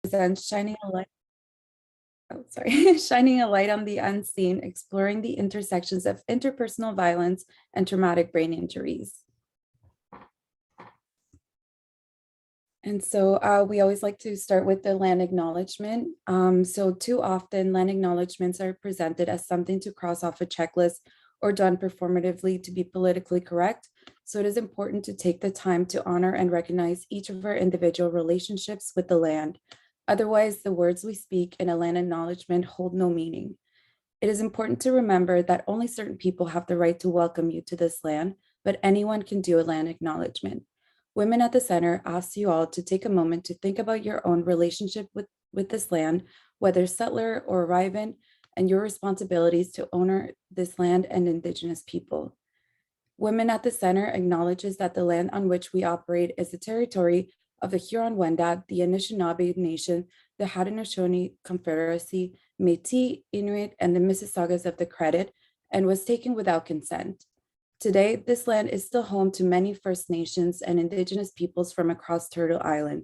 presents shining a light on the unseen, exploring the intersections of interpersonal violence and traumatic brain injuries. And so we always like to start with the land acknowledgement. So too often land acknowledgements are presented as something to cross off a checklist or done performatively to be politically correct. So it is important to take the time to honor and recognize each of our individual relationships with the land. Otherwise, the words we speak in a land acknowledgement hold no meaning. It is important to remember that only certain people have the right to welcome you to this land, but anyone can do a land acknowledgement. Women at the Center asks you all to take a moment to think about your own relationship with this land, whether settler or arrivant, and your responsibilities to honor this land and Indigenous people. Women at the Center acknowledges that the land on which we operate is the territory of the Huron-Wendat, the Anishinaabe Nation, the Haudenosaunee Confederacy, Métis, Inuit, and the Mississaugas of the Credit, and was taken without consent. Today, this land is still home to many First Nations and Indigenous peoples from across Turtle Island.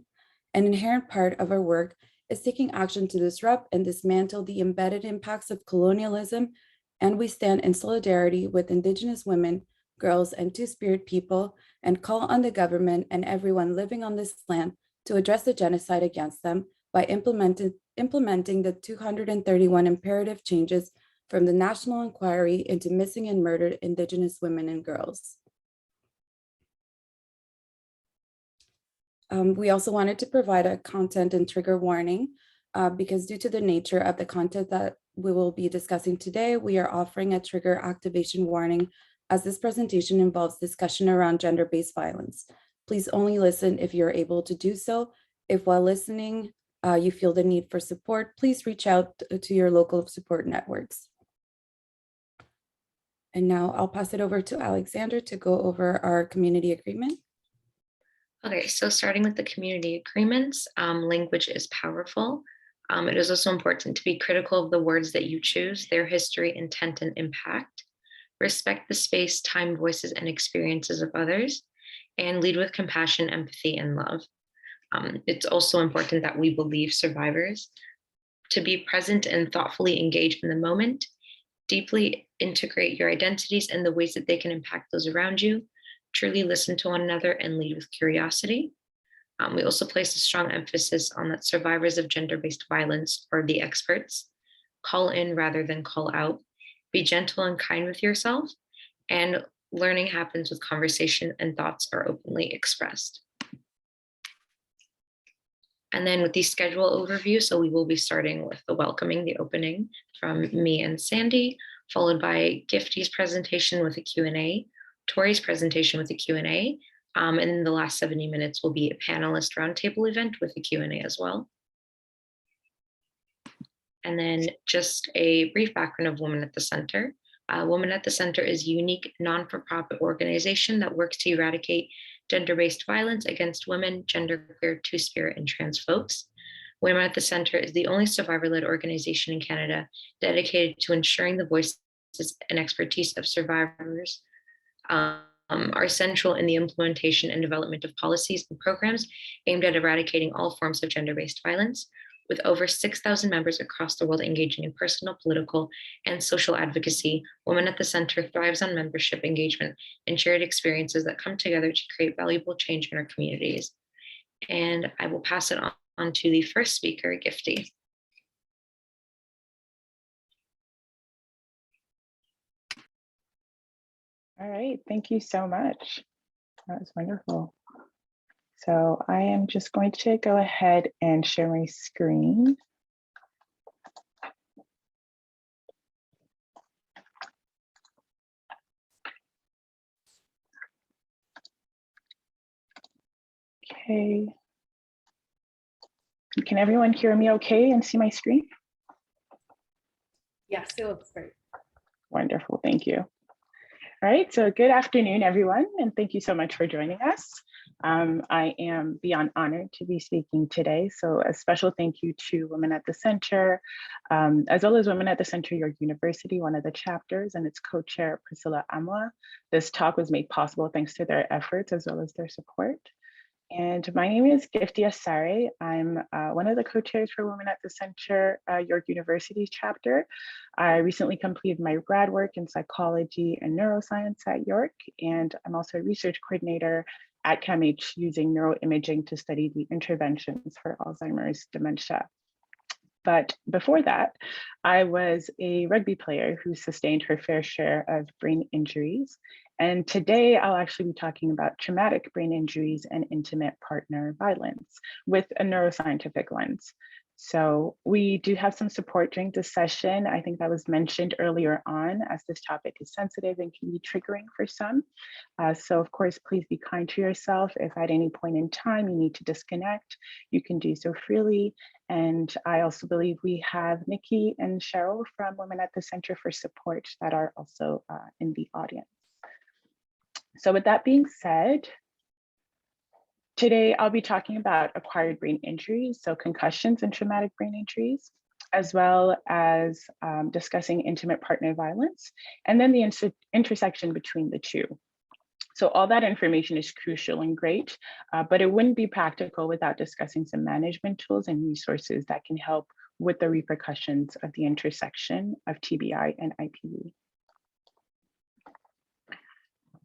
An inherent part of our work is taking action to disrupt and dismantle the embedded impacts of colonialism, and we stand in solidarity with Indigenous women, girls, and Two-Spirit people, and call on the government and everyone living on this land to address the genocide against them by implementing the 231 imperative changes from the National Inquiry into Missing and Murdered Indigenous Women and Girls. We also wanted to provide a content and trigger warning because due to the nature of the content that we will be discussing today, we are offering a trigger activation warning as this presentation involves discussion around gender-based violence. Please only listen if you're able to do so. If while listening, you feel the need for support, please reach out to your local support networks. And now I'll pass it over to Alexander to go over our community agreement. Okay, so starting with the community agreements, language is powerful. It is also important to be critical of the words that you choose, their history, intent, and impact. Respect the space, time, voices, and experiences of others, and lead with compassion, empathy, and love. It's also important that we believe survivors to be present and thoughtfully engage in the moment, deeply integrate your identities and the ways that they can impact those around you, truly listen to one another, and lead with curiosity. We also place a strong emphasis on that survivors of gender-based violence are the experts. Call in rather than call out. Be gentle and kind with yourself, and learning happens with conversation and thoughts are openly expressed. And then with the schedule overview, so we will be starting with the welcoming, the opening from me and Sandy, followed by Gifty's presentation with a Q&A, Tori's presentation with a Q&A, and in the last 70 minutes will be a panelist roundtable event with a Q&A as well. And then just a brief background of Women at the Center. Women at the Center is a unique non-for-profit organization that works to eradicate gender-based violence against women, genderqueer, Two-Spirit, and trans folks. Women at the Center is the only survivor-led organization in Canada dedicated to ensuring the voices and expertise of survivors are central in the implementation and development of policies and programs aimed at eradicating all forms of gender-based violence. With over 6,000 members across the world engaging in personal, political, and social advocacy, Women at the Center thrives on membership engagement and shared experiences that come together to create valuable change in our communities. And I will pass it on to the first speaker, Gifty. All right, thank you so much. That was wonderful. So I am just going to go ahead and share my screen. Okay. Can everyone hear me okay and see my screen? Yes, it looks great. Wonderful, thank you. All right, so good afternoon, everyone, and thank you so much for joining us. I am beyond honored to be speaking today, so a special thank you to Women at the Center, as well as Women at the Center York University, one of the chapters, and its co-chair, Priscilla Amwa. This talk was made possible thanks to their efforts as well as their support. And my name is Gifty Asare. I'm one of the co-chairs for Women at the Center, York University's chapter. I recently completed my grad work in psychology and neuroscience at York, and I'm also a research coordinator at CAMH using neuroimaging to study the interventions for Alzheimer's dementia. But before that, I was a rugby player who sustained her fair share of brain injuries. And today I'll actually be talking about traumatic brain injuries and intimate partner violence with a neuroscientific lens. So we do have some support during this session. I think that was mentioned earlier on, as this topic is sensitive and can be triggering for some. So of course, please be kind to yourself. If at any point in time you need to disconnect, you can do so freely. And I also believe we have Nikki and Cheryl from Women at the Center for support that are also in the audience. So with that being said, today I'll be talking about acquired brain injuries, so concussions and traumatic brain injuries, as well as discussing intimate partner violence, and then the intersection between the two. So all that information is crucial and great, but it wouldn't be practical without discussing some management tools and resources that can help with the repercussions of the intersection of TBI and IPV.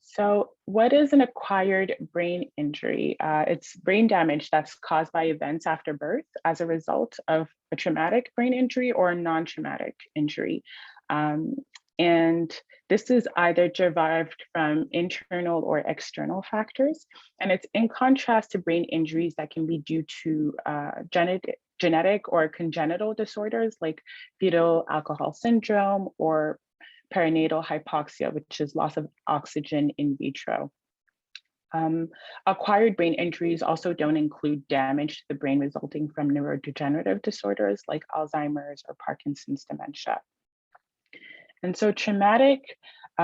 So what is an acquired brain injury? It's brain damage that's caused by events after birth as a result of a traumatic brain injury or a non-traumatic injury. And this is either derived from internal or external factors. And it's in contrast to brain injuries that can be due to genetic or congenital disorders like fetal alcohol syndrome or perinatal hypoxia, which is loss of oxygen in vitro. Acquired brain injuries also don't include damage to the brain resulting from neurodegenerative disorders like Alzheimer's or Parkinson's dementia. And so traumatic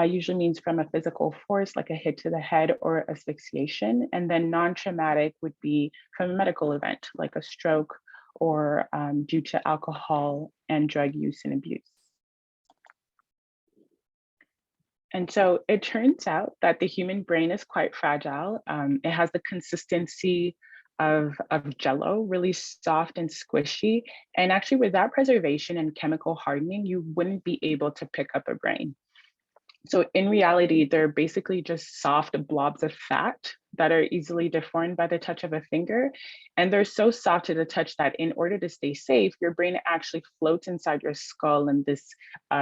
usually means from a physical force, like a hit to the head or asphyxiation. And then non-traumatic would be from a medical event, like a stroke or due to alcohol and drug use and abuse. And so it turns out that the human brain is quite fragile. It has the consistency of jello, really soft and squishy. And actually without preservation and chemical hardening, you wouldn't be able to pick up a brain. So in reality, they're basically just soft blobs of fat that are easily deformed by the touch of a finger. And they're so soft to the touch that in order to stay safe, your brain actually floats inside your skull in this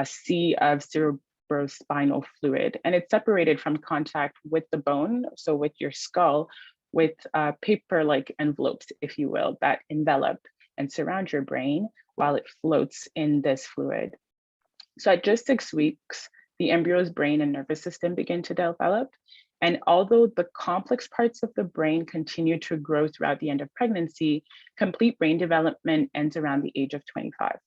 sea of cerebrospinal fluid. And it's separated from contact with the bone, so with your skull, with paper-like envelopes, if you will, that envelop and surround your brain while it floats in this fluid. So at just 6 weeks, the embryo's brain and nervous system begin to develop. And although the complex parts of the brain continue to grow throughout the end of pregnancy, complete brain development ends around the age of 25.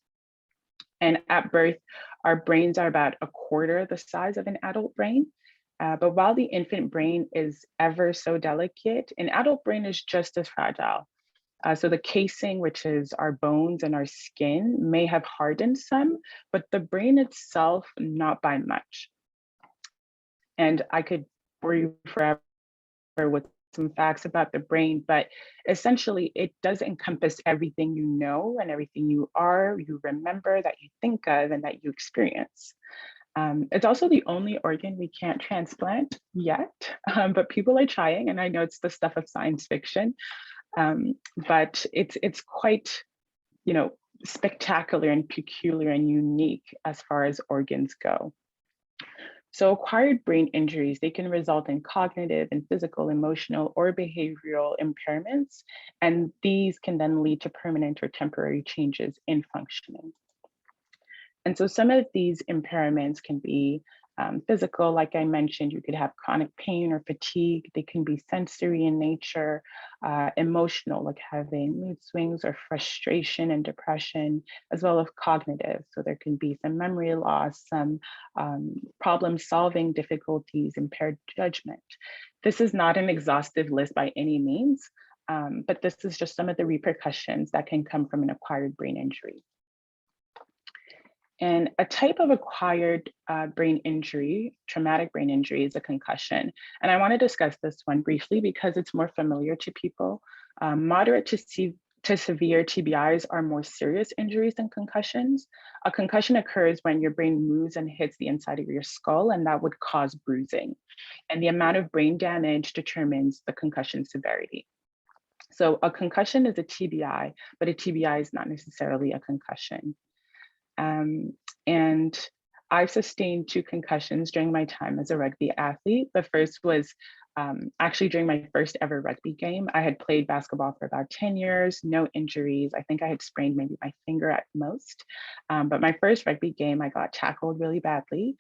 And at birth, our brains are about a quarter the size of an adult brain. But while the infant brain is ever so delicate, an adult brain is just as fragile. So the casing, which is our bones and our skin, may have hardened some, but the brain itself, not by much. And I could bore you forever with some facts about the brain, but essentially it does encompass everything you know and everything you are, you remember, that you think of, and that you experience. It's also the only organ we can't transplant yet, but people are trying, and I know it's the stuff of science fiction, but it's quite, spectacular and peculiar and unique as far as organs go. So acquired brain injuries, they can result in cognitive and physical, emotional, or behavioral impairments, and these can then lead to permanent or temporary changes in functioning. And so some of these impairments can be physical, like I mentioned. You could have chronic pain or fatigue. They can be sensory in nature, emotional, like having mood swings or frustration and depression, as well as cognitive. So there can be some memory loss, some problem-solving difficulties, impaired judgment. This is not an exhaustive list by any means, but this is just some of the repercussions that can come from an acquired brain injury. And a type of acquired brain injury, traumatic brain injury, is a concussion. And I want to discuss this one briefly because it's more familiar to people. Moderate to severe TBIs are more serious injuries than concussions. A concussion occurs when your brain moves and hits the inside of your skull, and that would cause bruising. And the amount of brain damage determines the concussion severity. So a concussion is a TBI, but a TBI is not necessarily a concussion. And I've sustained 2 concussions during my time as a rugby athlete. The first was actually during my first ever rugby game. I had played basketball for about 10 years, no injuries. I think I had sprained maybe my finger at most. But my first rugby game, I got tackled really badly.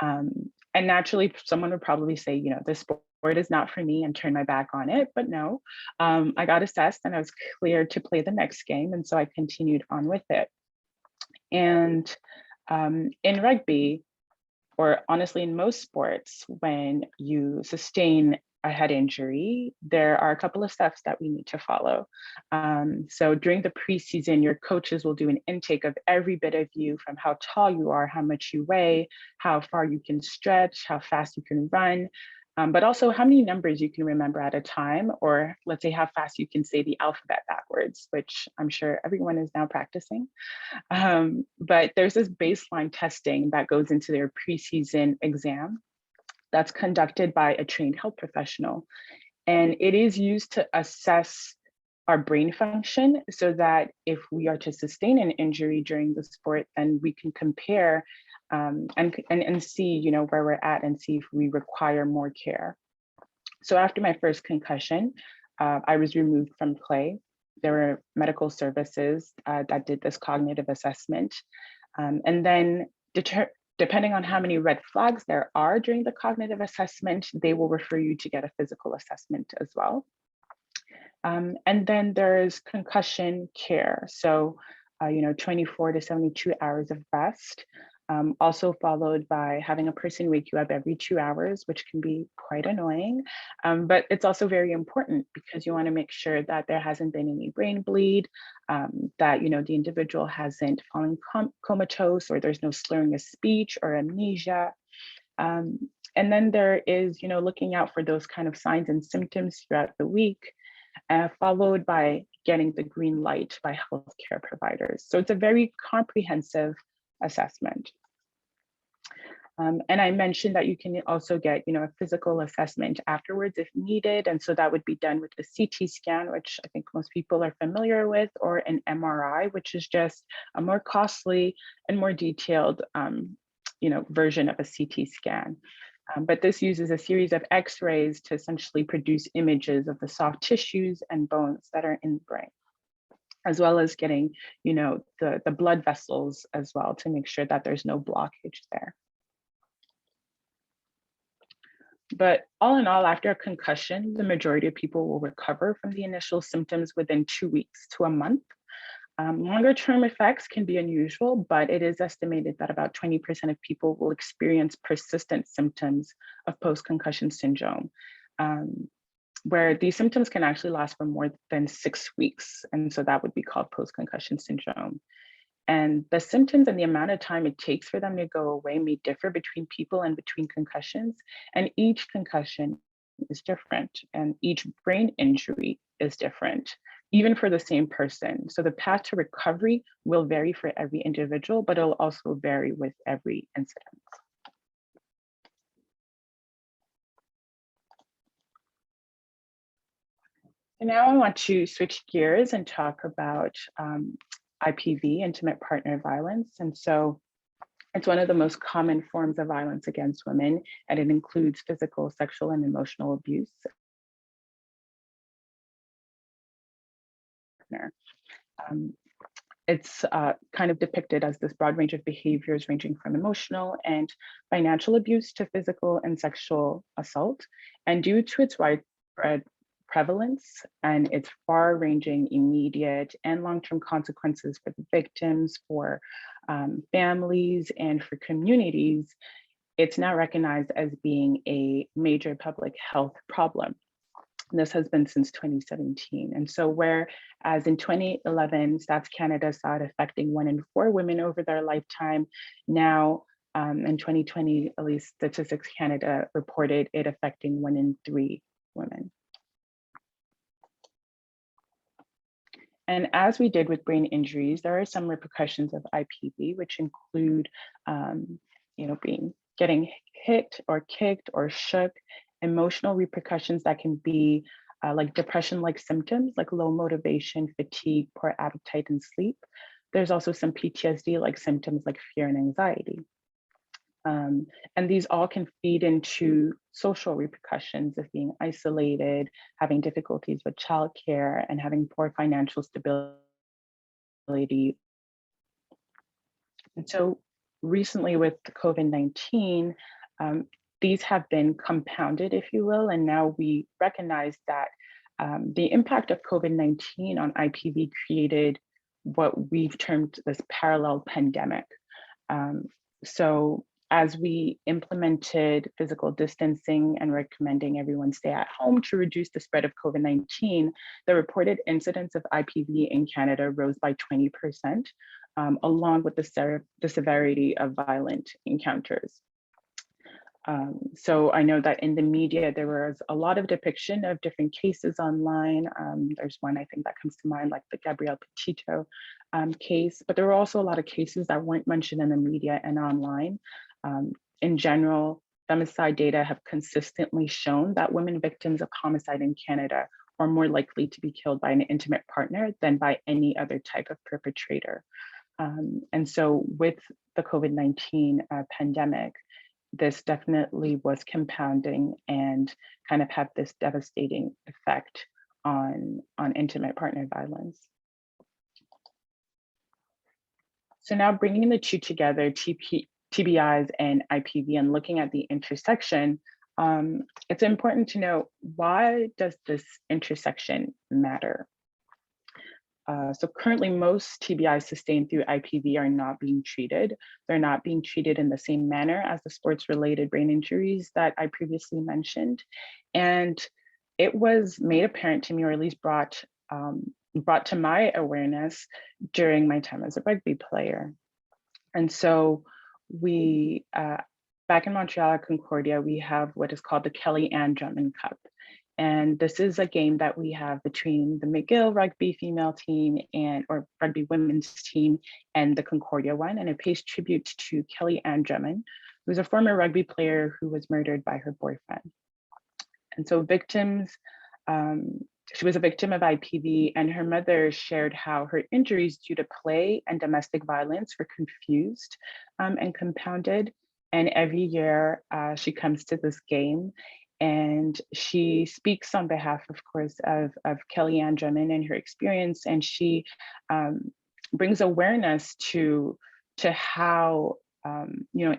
And naturally, someone would probably say, you know, this sport is not for me and turn my back on it. But no, I got assessed and I was cleared to play the next game. And so I continued on with it. And in rugby, or honestly in most sports, when you sustain a head injury, there are a couple of steps that we need to follow. So during the preseason, your coaches will do an intake of every bit of you, from how tall you are, how much you weigh, how far you can stretch, how fast you can run, but also how many numbers you can remember at a time, or let's say how fast you can say the alphabet backwards, which I'm sure everyone is now practicing. But there's this baseline testing that goes into their preseason exam that's conducted by a trained health professional. And it is used to assess our brain function so that if we are to sustain an injury during the sport, then we can compare and see, you know, where we're at and see if we require more care. So after my first concussion, I was removed from play. There were medical services that did this cognitive assessment. And then depending on how many red flags there are during the cognitive assessment, they will refer you to get a physical assessment as well. And then there's concussion care. So, 24 to 72 hours of rest, also followed by having a person wake you up every 2 hours, which can be quite annoying. But it's also very important because you want to make sure that there hasn't been any brain bleed, that the individual hasn't fallen comatose, or there's no slurring of speech or amnesia. And then there is, looking out for those kind of signs and symptoms throughout the week, followed by getting the green light by healthcare providers. So it's a very comprehensive assessment. And I mentioned that you can also get, a physical assessment afterwards if needed. And so that would be done with a CT scan, which I think most people are familiar with, or an MRI, which is just a more costly and more detailed, version of a CT scan. But this uses a series of X-rays to essentially produce images of the soft tissues and bones that are in the brain, as well as getting, the blood vessels as well to make sure that there's no blockage there. But all in all, after a concussion, the majority of people will recover from the initial symptoms within 2 weeks to a month. Longer term effects can be unusual, but it is estimated that about 20% of people will experience persistent symptoms of post-concussion syndrome, where these symptoms can actually last for more than 6 weeks. And so that would be called post-concussion syndrome. And the symptoms and the amount of time it takes for them to go away may differ between people and between concussions. And each concussion is different, and each brain injury is different, even for the same person. So the path to recovery will vary for every individual, but it'll also vary with every incident. And now I want to switch gears and talk about IPV, intimate partner violence. And so it's one of the most common forms of violence against women, and it includes physical, sexual, and emotional abuse. It's kind of depicted as this broad range of behaviors ranging from emotional and financial abuse to physical and sexual assault. And due to its widespread prevalence and its far-ranging immediate and long-term consequences for the victims, for families, and for communities, it's now recognized as being a major public health problem. This has been since 2017. And so whereas in 2011, Stats Canada saw it affecting 1 in 4 women over their lifetime, now in 2020, at least Statistics Canada reported it affecting 1 in 3 women. And as we did with brain injuries, there are some repercussions of IPV, which include, getting hit or kicked or shook, emotional repercussions that can be like depression-like symptoms, like low motivation, fatigue, poor appetite, and sleep. There's also some PTSD-like symptoms like fear and anxiety. And these all can feed into social repercussions of being isolated, having difficulties with childcare, and having poor financial stability. And so recently with COVID-19, these have been compounded, if you will, and now we recognize that the impact of COVID-19 on IPV created what we've termed this parallel pandemic. So as we implemented physical distancing and recommending everyone stay at home to reduce the spread of COVID-19, the reported incidence of IPV in Canada rose by 20%, along with the severity of violent encounters. So I know that in the media, there was a lot of depiction of different cases online. There's one I think that comes to mind, like the Gabrielle Petito case, but there were also a lot of cases that weren't mentioned in the media and online. In general, femicide data have consistently shown that women victims of homicide in Canada are more likely to be killed by an intimate partner than by any other type of perpetrator. And so with the COVID-19 pandemic, this definitely was compounding and kind of had this devastating effect on intimate partner violence. So now bringing the two together, TBIs and IPV, and looking at the intersection, it's important to know, why does this intersection matter? So currently most TBIs sustained through IPV are not being treated. They're not being treated in the same manner as the sports-related brain injuries that I previously mentioned. And it was made apparent to me, or at least brought to my awareness during my time as a rugby player. And so we, back in Montreal at Concordia, we have what is called the Kelly Ann Drummond Cup. And this is a game that we have between the McGill rugby female team or rugby women's team and the Concordia one. And it pays tribute to Kelly Ann Drummond, who's a former rugby player who was murdered by her boyfriend. And so she was a victim of IPV, and her mother shared how her injuries due to play and domestic violence were confused and compounded. And every year she comes to this game, and she speaks on behalf, of course, of Kelly Ann Drummond and her experience, and she brings awareness to how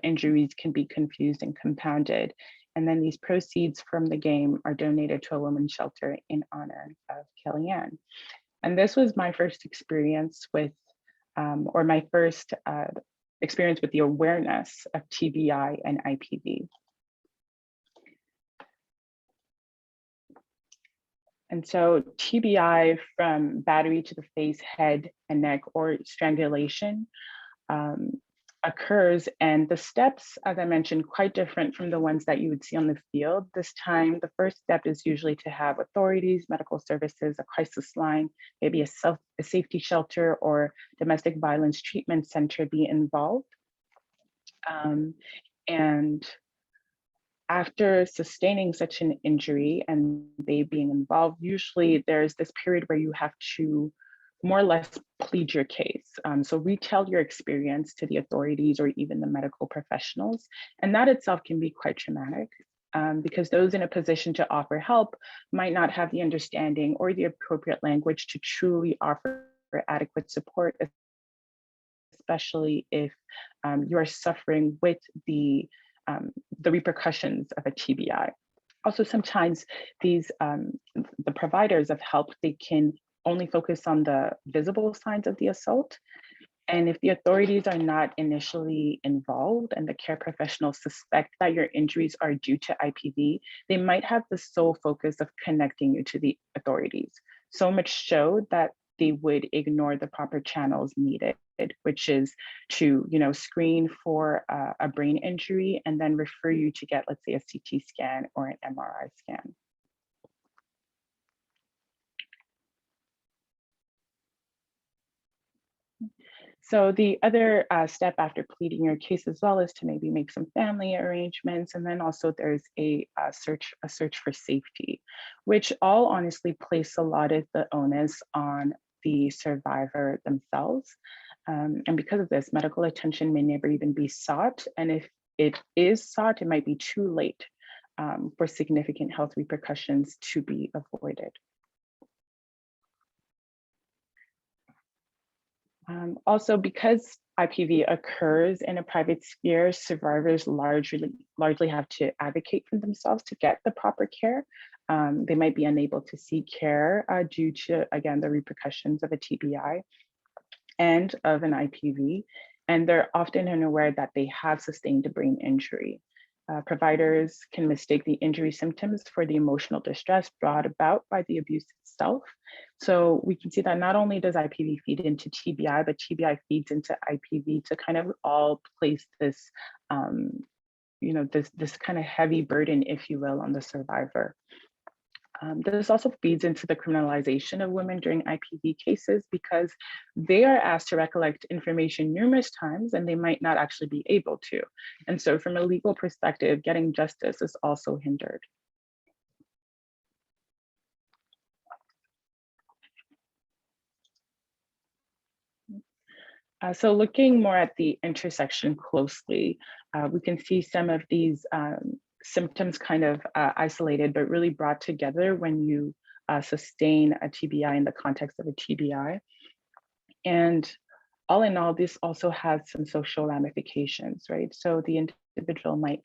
injuries can be confused and compounded. And then these proceeds from the game are donated to a women's shelter in honor of Kelly Ann. And this was my first experience with, or my first experience with the awareness of TBI and IPV. And so TBI, from battery to the face, head, and neck, or strangulation, occurs, and the steps, as I mentioned, quite different from the ones that you would see on the field. This time, the first step is usually to have authorities, medical services, a crisis line, maybe a safety shelter or domestic violence treatment center be involved. And after sustaining such an injury and they being involved, usually there's this period where you have to more or less plead your case. So retell your experience to the authorities or even the medical professionals. And that itself can be quite traumatic because those in a position to offer help might not have the understanding or the appropriate language to truly offer adequate support, especially if you are suffering with the repercussions of a TBI. Also, sometimes the providers of help, they can only focus on the visible signs of the assault And if the authorities are not initially involved and the care professionals suspect that your injuries are due to IPV, they might have the sole focus of connecting you to the authorities. So much so that they would ignore the proper channels needed, which is to, screen for a brain injury and then refer you to get, let's say, a CT scan or an MRI scan. So the other step after pleading your case as well is to maybe make some family arrangements, and then also there's a search for safety, which all honestly place a lot of the onus on the survivor themselves. And because of this, medical attention may never even be sought, and if it is sought, it might be too late for significant health repercussions to be avoided. Also, because IPV occurs in a private sphere, survivors largely have to advocate for themselves to get the proper care. They might be unable to seek care due to, again, the repercussions of a TBI and of an IPV, and they're often unaware that they have sustained a brain injury. Providers can mistake the injury symptoms for the emotional distress brought about by the abuse itself. So we can see that not only does IPV feed into TBI, but TBI feeds into IPV to kind of all place this, this kind of heavy burden, if you will, on the survivor. This also feeds into the criminalization of women during IPV cases because they are asked to recollect information numerous times and they might not actually be able to. And so from a legal perspective, getting justice is also hindered. So looking more at the intersection closely, we can see some of these symptoms kind of isolated, but really brought together when you sustain a TBI in the context of a TBI. And all in all, this also has some social ramifications, right? So the individual might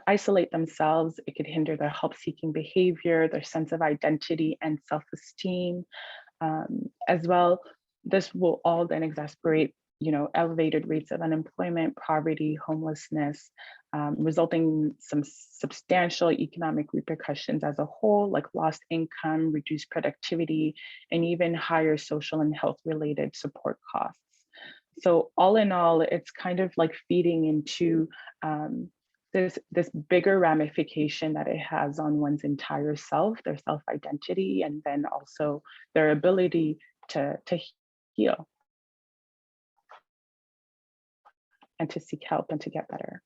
isolate themselves. It could hinder their help-seeking behavior, their sense of identity and self-esteem. As well, this will all then exacerbate, elevated rates of unemployment, poverty, homelessness, resulting in some substantial economic repercussions as a whole, like lost income, reduced productivity, and even higher social and health-related support costs. So all in all, it's kind of like feeding into this bigger ramification that it has on one's entire self, their self-identity, and then also their ability to heal and to seek help and to get better.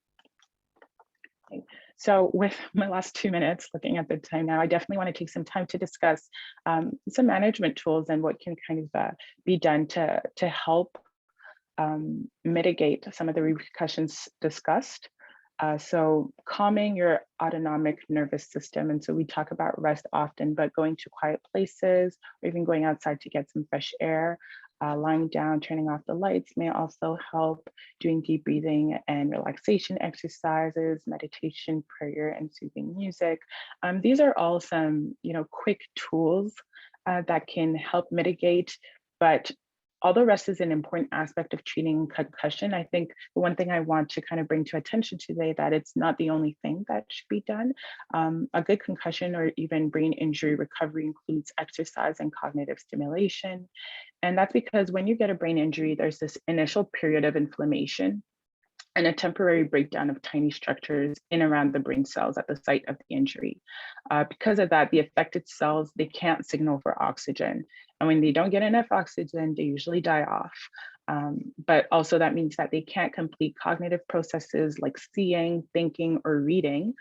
Okay. So with my last 2 minutes, looking at the time now, I definitely want to take some time to discuss some management tools and what can kind of be done to help mitigate some of the repercussions discussed. So calming your autonomic nervous system. And so we talk about rest often, but going to quiet places or even going outside to get some fresh air, lying down, turning off the lights may also help, doing deep breathing and relaxation exercises, meditation, prayer, and soothing music. These are all some, quick tools that can help mitigate, but although rest is an important aspect of treating concussion, I think the one thing I want to kind of bring to attention today that it's not the only thing that should be done. A good concussion or even brain injury recovery includes exercise and cognitive stimulation. And that's because when you get a brain injury, there's this initial period of inflammation and a temporary breakdown of tiny structures in around the brain cells at the site of the injury. Because of that, the affected cells, they can't signal for oxygen. And when they don't get enough oxygen, they usually die off. But also that means that they can't complete cognitive processes like seeing, thinking, or reading.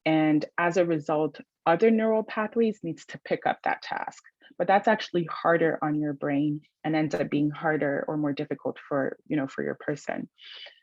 And as a result, other neural pathways needs to pick up that task. But that's actually harder on your brain and ends up being harder or more difficult for your person.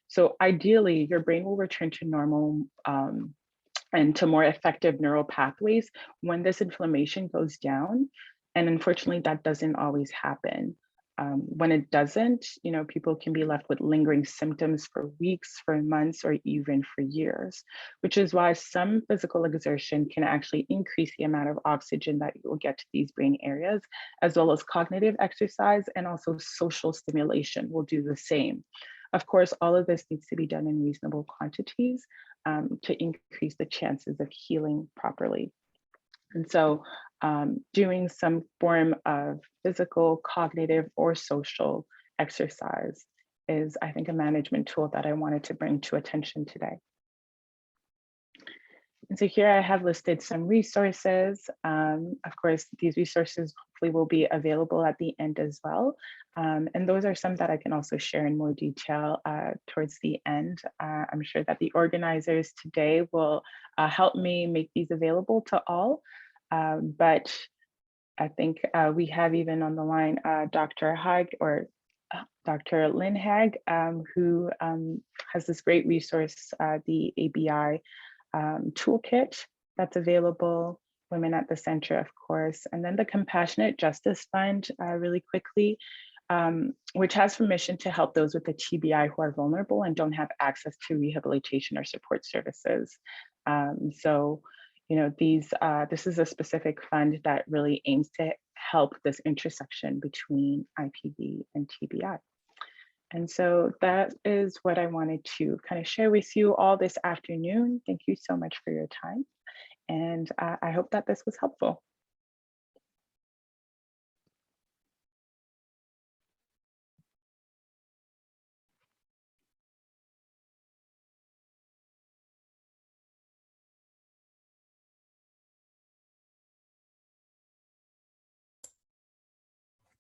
So ideally, your brain will return to normal and to more effective neural pathways when this inflammation goes down. And unfortunately, that doesn't always happen. When it doesn't, people can be left with lingering symptoms for weeks, for months, or even for years, which is why some physical exertion can actually increase the amount of oxygen that you will get to these brain areas, as well as cognitive exercise and also social stimulation will do the same. Of course, all of this needs to be done in reasonable quantities to increase the chances of healing properly. And so doing some form of physical, cognitive, or social exercise is, I think, a management tool that I wanted to bring to attention today. And so here I have listed some resources. Of course, these resources hopefully will be available at the end as well. And those are some that I can also share in more detail towards the end. I'm sure that the organizers today will help me make these available to all. But I think we have even on the line Dr. Haag or Dr. Lynn Haag, who has this great resource, the ABI toolkit that's available, Women at the Center, of course, and then the Compassionate Justice Fund really quickly, which has permission to help those with a TBI who are vulnerable and don't have access to rehabilitation or support services. This is a specific fund that really aims to help this intersection between IPV and TBI. And so that is what I wanted to kind of share with you all this afternoon. Thank you so much for your time. And I hope that this was helpful.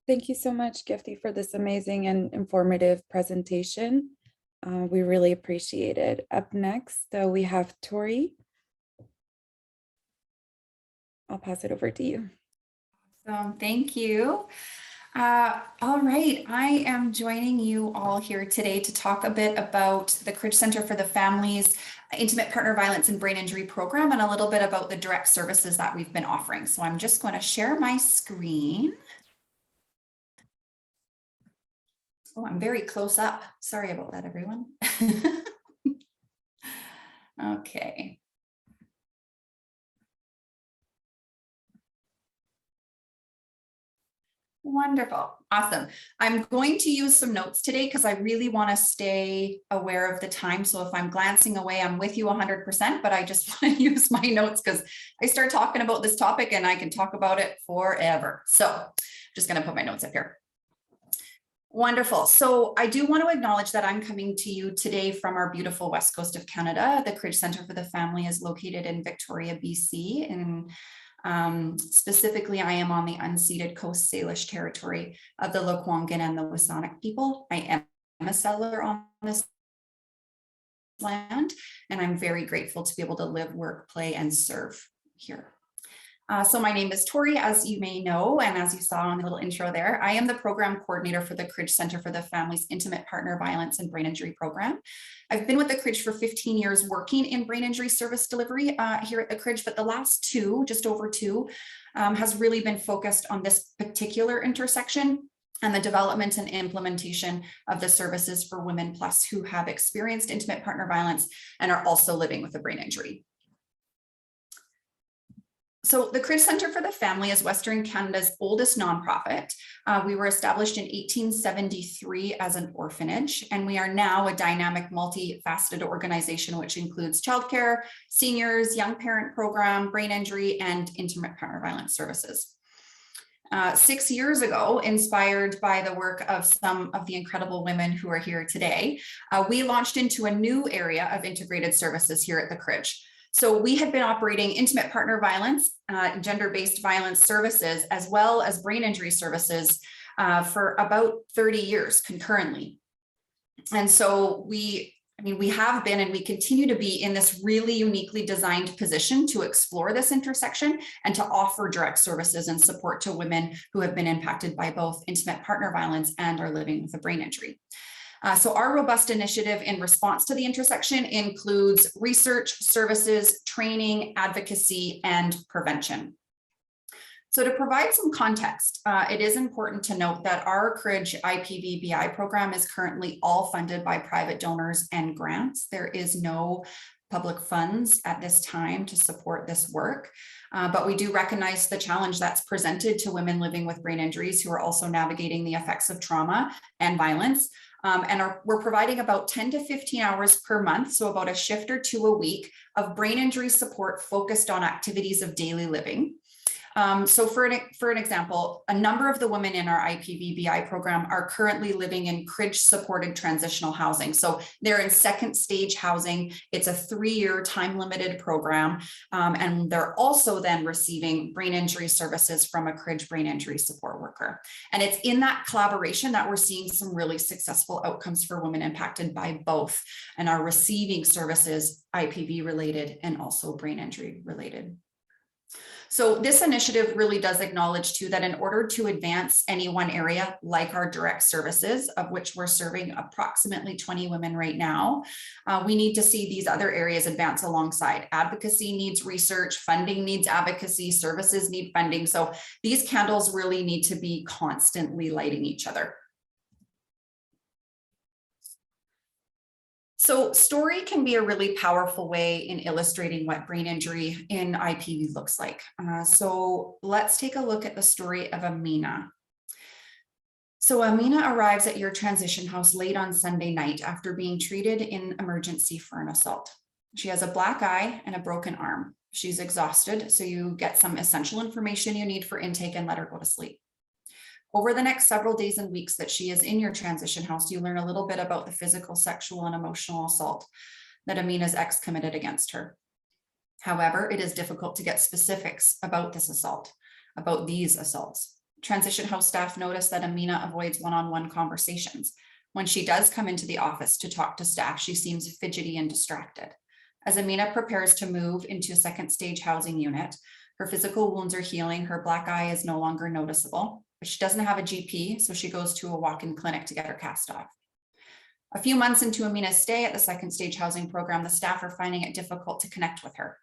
Thank you so much, Gifty, for this amazing and informative presentation. We really appreciate it. Up next, we have Tori. I'll pass it over to you. Awesome, thank you. All right, I am joining you all here today to talk a bit about the Cridge Center for the Family's Intimate Partner Violence and Brain Injury Program and a little bit about the direct services that we've been offering. So I'm just going to share my screen. Oh, I'm very close up. Sorry about that, everyone. Okay. Wonderful. Awesome. I'm going to use some notes today because I really want to stay aware of the time. So if I'm glancing away, I'm with you 100%, but I just want to use my notes because I start talking about this topic and I can talk about it forever. So I'm just going to put my notes up here. Wonderful. So I do want to acknowledge that I'm coming to you today from our beautiful west coast of Canada. The Cridge Center for the Family is located in Victoria, BC. And specifically, I am on the unceded Coast Salish territory of the Lekwungen and the Wasanic people. I am a settler on this land, and I'm very grateful to be able to live, work, play, and serve here. So my name is Tori, as you may know, and as you saw on the little intro there, I am the program coordinator for the Cridge Center for the Family's Intimate Partner Violence and Brain Injury Program. I've been with the Cridge for 15 years working in brain injury service delivery here at the Cridge, but the last two, just over two, has really been focused on this particular intersection and the development and implementation of the services for women plus who have experienced intimate partner violence and are also living with a brain injury. So the Cridge Center for the Family is Western Canada's oldest nonprofit. We were established in 1873 as an orphanage, and we are now a dynamic, multifaceted organization, which includes childcare, seniors, young parent program, brain injury, and intimate partner violence services. 6 years ago, inspired by the work of some of the incredible women who are here today, we launched into a new area of integrated services here at the Cridge. So we had been operating intimate partner violence, gender-based violence services, as well as brain injury services for about 30 years concurrently. And so we have been and we continue to be in this really uniquely designed position to explore this intersection and to offer direct services and support to women who have been impacted by both intimate partner violence and are living with a brain injury. So our robust initiative in response to the intersection includes research, services, training, advocacy, and prevention. So to provide some context, it is important to note that our CRIDGE IPVBI program is currently all funded by private donors and grants. There is no public funds at this time to support this work, but we do recognize the challenge that's presented to women living with brain injuries who are also navigating the effects of trauma and violence. We're providing about 10 to 15 hours per month, so about a shift or two a week of brain injury support focused on activities of daily living. So for an example, a number of the women in our IPVBI program are currently living in CRIDGE supported transitional housing. So they're in second stage housing. It's a 3-year time limited program. And they're also then receiving brain injury services from a CRIDGE brain injury support worker. And it's in that collaboration that we're seeing some really successful outcomes for women impacted by both and are receiving services IPV related and also brain injury related. So this initiative really does acknowledge too that in order to advance any one area like our direct services, of which we're serving approximately 20 women right now, we need to see these other areas advance alongside. Advocacy needs research, funding needs advocacy, services need funding. So these candles really need to be constantly lighting each other. So story can be a really powerful way in illustrating what brain injury in IPV looks like. So let's take a look at the story of Amina. So Amina arrives at your transition house late on Sunday night after being treated in emergency for an assault. She has a black eye and a broken arm. She's exhausted, so you get some essential information you need for intake and let her go to sleep. Over the next several days and weeks that she is in your transition house, you learn a little bit about the physical, sexual, and emotional assault that Amina's ex committed against her. However, it is difficult to get specifics about this assault, about these assaults. Transition house staff notice that Amina avoids one-on-one conversations. When she does come into the office to talk to staff, she seems fidgety and distracted. As Amina prepares to move into a second stage housing unit, her physical wounds are healing, her black eye is no longer noticeable. She doesn't have a GP, so she goes to a walk-in clinic to get her cast off. A few months into Amina's stay at the second stage housing program, the staff are finding it difficult to connect with her.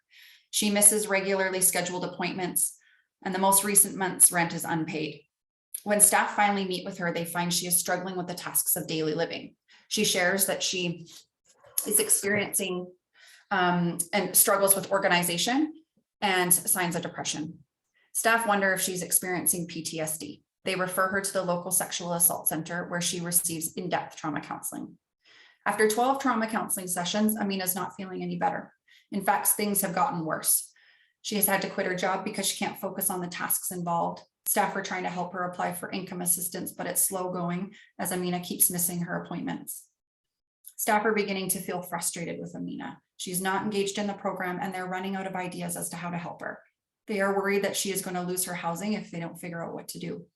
She misses regularly scheduled appointments, and the most recent month's rent is unpaid. When staff finally meet with her, they find she is struggling with the tasks of daily living. She shares that she is experiencing and struggles with organization and signs of depression. Staff wonder if she's experiencing PTSD. They refer her to the local sexual assault center where she receives in-depth trauma counseling. After 12 trauma counseling sessions, Amina's not feeling any better. In fact, things have gotten worse. She has had to quit her job because she can't focus on the tasks involved. Staff are trying to help her apply for income assistance, but it's slow going as Amina keeps missing her appointments. Staff are beginning to feel frustrated with Amina. She's not engaged in the program and they're running out of ideas as to how to help her. They are worried that she is going to lose her housing if they don't figure out what to do.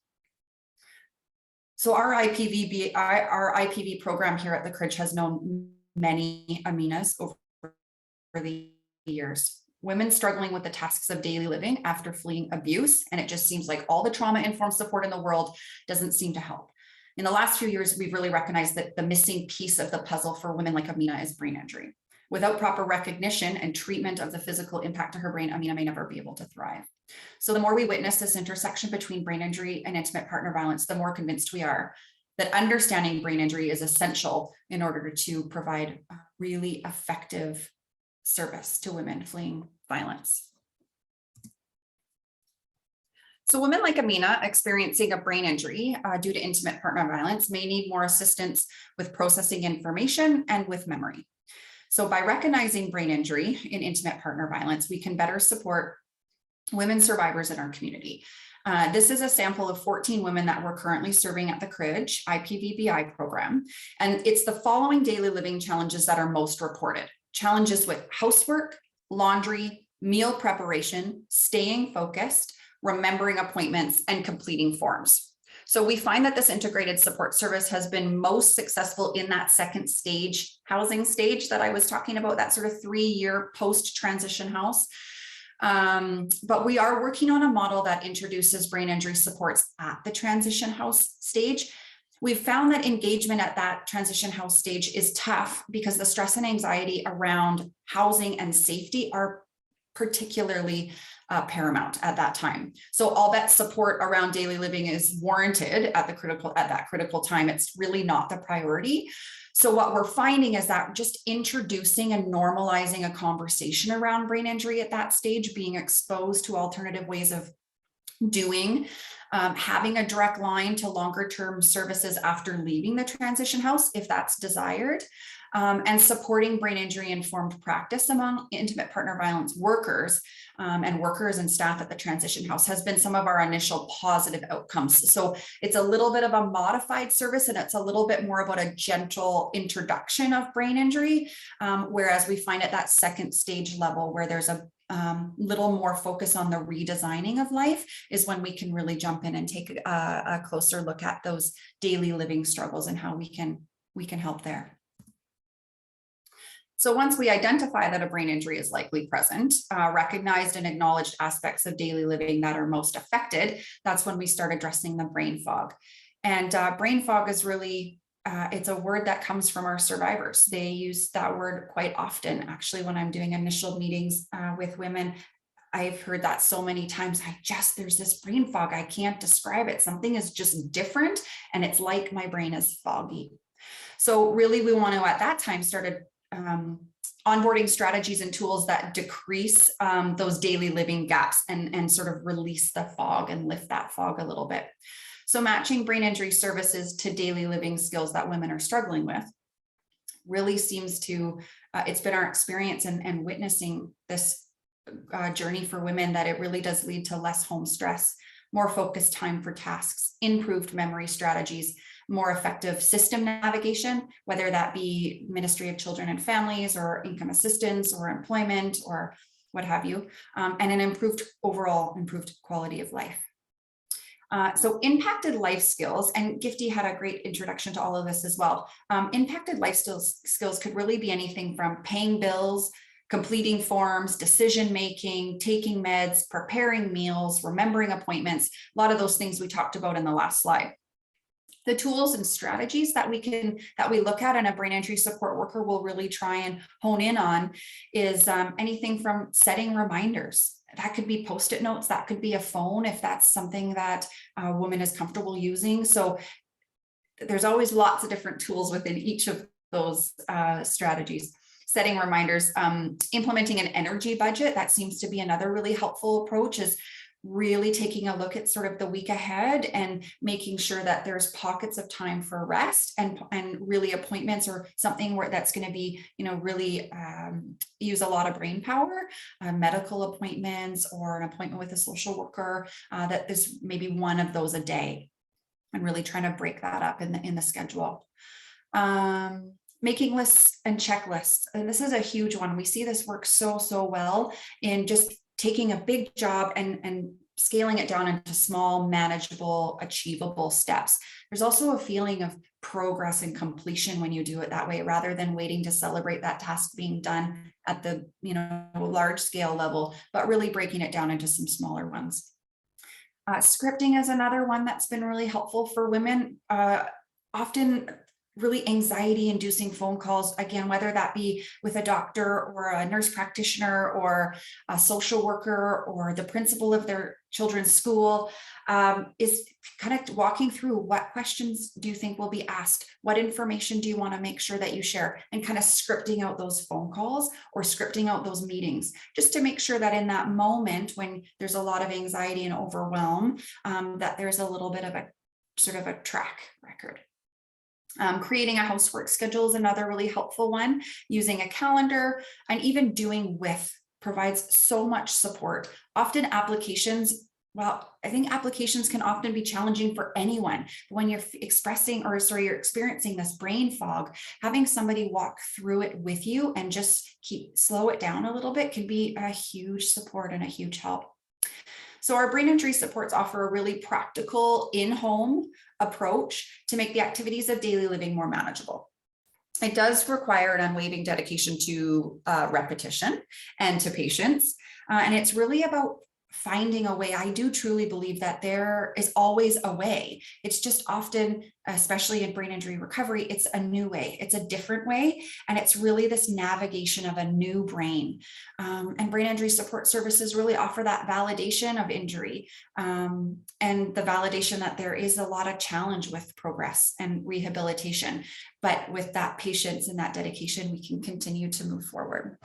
So our IPV program here at the CRIDGE has known many Aminas over the years. Women struggling with the tasks of daily living after fleeing abuse, and it just seems like all the trauma-informed support in the world doesn't seem to help. In the last few years, we've really recognized that the missing piece of the puzzle for women like Amina is brain injury. Without proper recognition and treatment of the physical impact to her brain, Amina may never be able to thrive. So the more we witness this intersection between brain injury and intimate partner violence, the more convinced we are that understanding brain injury is essential in order to provide a really effective service to women fleeing violence. So women like Amina experiencing a brain injury due to intimate partner violence may need more assistance with processing information and with memory. So by recognizing brain injury in intimate partner violence, we can better support women survivors in our community. This is a sample of 14 women that we're currently serving at the CRIDGE IPVBI program. And it's the following daily living challenges that are most reported. Challenges with housework, laundry, meal preparation, staying focused, remembering appointments, and completing forms. So we find that this integrated support service has been most successful in that second stage housing stage that I was talking about, that sort of 3-year post-transition house. But we are working on a model that introduces brain injury supports at the transition house stage. We've found that engagement at that transition house stage is tough because the stress and anxiety around housing and safety are particularly paramount at that time. So all that support around daily living is warranted at that critical time. It's really not the priority. So what we're finding is that just introducing and normalizing a conversation around brain injury at that stage, being exposed to alternative ways of doing, having a direct line to longer term services after leaving the transition house, if that's desired, and supporting brain injury informed practice among intimate partner violence workers and staff at the transition house has been some of our initial positive outcomes. So it's a little bit of a modified service, and it's a little bit more about a gentle introduction of brain injury, whereas we find at that second stage level where there's a little more focus on the redesigning of life is when we can really jump in and take a closer look at those daily living struggles and how we can help there. So once we identify that a brain injury is likely present, recognized and acknowledged aspects of daily living that are most affected, that's when we start addressing the brain fog. And brain fog is really, it's a word that comes from our survivors. They use that word quite often. Actually, when I'm doing initial meetings with women, I've heard that so many times. There's this brain fog. I can't describe it. Something is just different. And it's like my brain is foggy. So really, we want to, at that time, started onboarding strategies and tools that decrease those daily living gaps and sort of release the fog and lift that fog a little bit. So matching brain injury services to daily living skills that women are struggling with really seems to, it's been our experience and witnessing this journey for women that it really does lead to less home stress, more focused time for tasks, improved memory strategies, more effective system navigation, whether that be Ministry of Children and Families or income assistance or employment or what have you, and an improved quality of life. So impacted life skills, and Gifty had a great introduction to all of this as well. Impacted life skills could really be anything from paying bills, completing forms, decision-making, taking meds, preparing meals, remembering appointments, a lot of those things we talked about in the last slide. The tools and strategies that we look at and a brain injury support worker will really try and hone in on is anything from setting reminders. That could be Post-it notes, that could be a phone if that's something that a woman is comfortable using. So there's always lots of different tools within each of those strategies. Setting reminders, implementing an energy budget, that seems to be another really helpful approach, is really taking a look at sort of the week ahead and making sure that there's pockets of time for rest and really appointments or something where that's going to be, really use a lot of brain power, medical appointments or an appointment with a social worker, that is maybe one of those a day, and really trying to break that up in the schedule. Making lists and checklists. And this is a huge one. We see this work so well in just taking a big job and scaling it down into small, manageable, achievable steps. There's also a feeling of progress and completion when you do it that way, rather than waiting to celebrate that task being done at the large scale level, but really breaking it down into some smaller ones. Scripting is another one that's been really helpful for women. Often really anxiety inducing phone calls, again, whether that be with a doctor or a nurse practitioner or a social worker or the principal of their children's school, is kind of walking through what questions do you think will be asked? What information do you want to make sure that you share? And kind of scripting out those phone calls or scripting out those meetings, just to make sure that in that moment when there's a lot of anxiety and overwhelm, that there's a little bit of a sort of a track record. Creating a housework schedule is another really helpful one. Using a calendar and even doing with provides so much support. Often applications, well, I think applications can often be challenging for anyone. When you're you're experiencing this brain fog, having somebody walk through it with you and just slow it down a little bit can be a huge support and a huge help. So our brain injury supports offer a really practical in-home approach to make the activities of daily living more manageable. It does require an unwavering dedication to repetition and to patience. And it's really about finding a way. I do truly believe that there is always a way. It's just often, especially in brain injury recovery, it's a new way. It's a different way. And it's really this navigation of a new brain. And brain injury support services really offer that validation of injury, and the validation that there is a lot of challenge with progress and rehabilitation. But with that patience and that dedication, we can continue to move forward.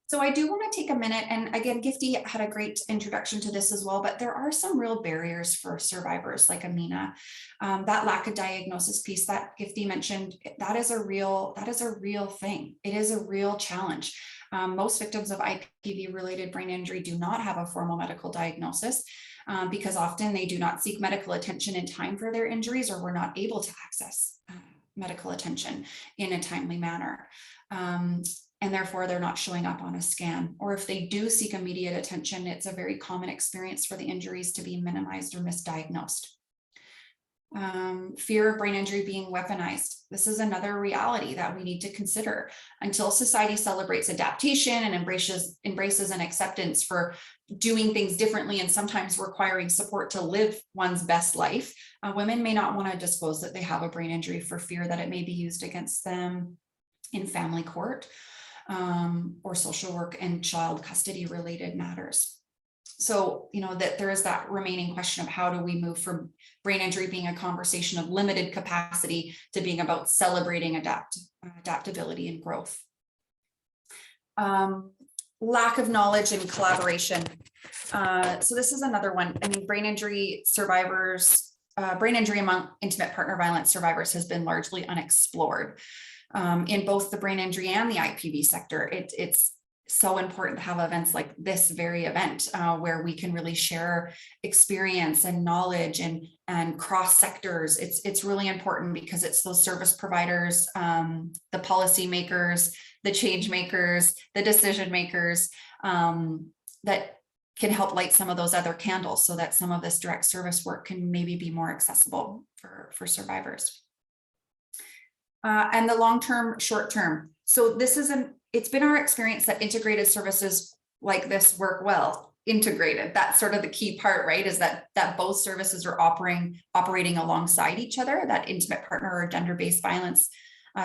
So I do want to take a minute, and again, Gifty had a great introduction to this as well, but there are some real barriers for survivors like Amina. That lack of diagnosis piece that Gifty mentioned, that is a real thing. It is a real challenge. Most victims of IPV related brain injury do not have a formal medical diagnosis, because often they do not seek medical attention in time for their injuries, or were not able to access medical attention in a timely manner. And therefore they're not showing up on a scan. Or if they do seek immediate attention, it's a very common experience for the injuries to be minimized or misdiagnosed. Fear of brain injury being weaponized. This is another reality that we need to consider. Until society celebrates adaptation and embraces an acceptance for doing things differently and sometimes requiring support to live one's best life, women may not want to disclose that they have a brain injury for fear that it may be used against them in family court, or social work and child custody related matters. So, that there is that remaining question of how do we move from brain injury being a conversation of limited capacity to being about celebrating adaptability and growth. Lack of knowledge and collaboration. So this is another one. I mean, brain injury survivors, brain injury among intimate partner violence survivors has been largely unexplored. In both the brain injury and the IPV sector, it's so important to have events like this very event, where we can really share experience and knowledge and cross sectors. It's really important because it's those service providers, the policy makers, the change makers, the decision makers, that can help light some of those other candles so that some of this direct service work can maybe be more accessible for survivors. And the long-term, short-term. So it's been our experience that integrated services like this work well. Integrated, that's sort of the key part, right? Is that both services are operating alongside each other, that intimate partner or gender-based violence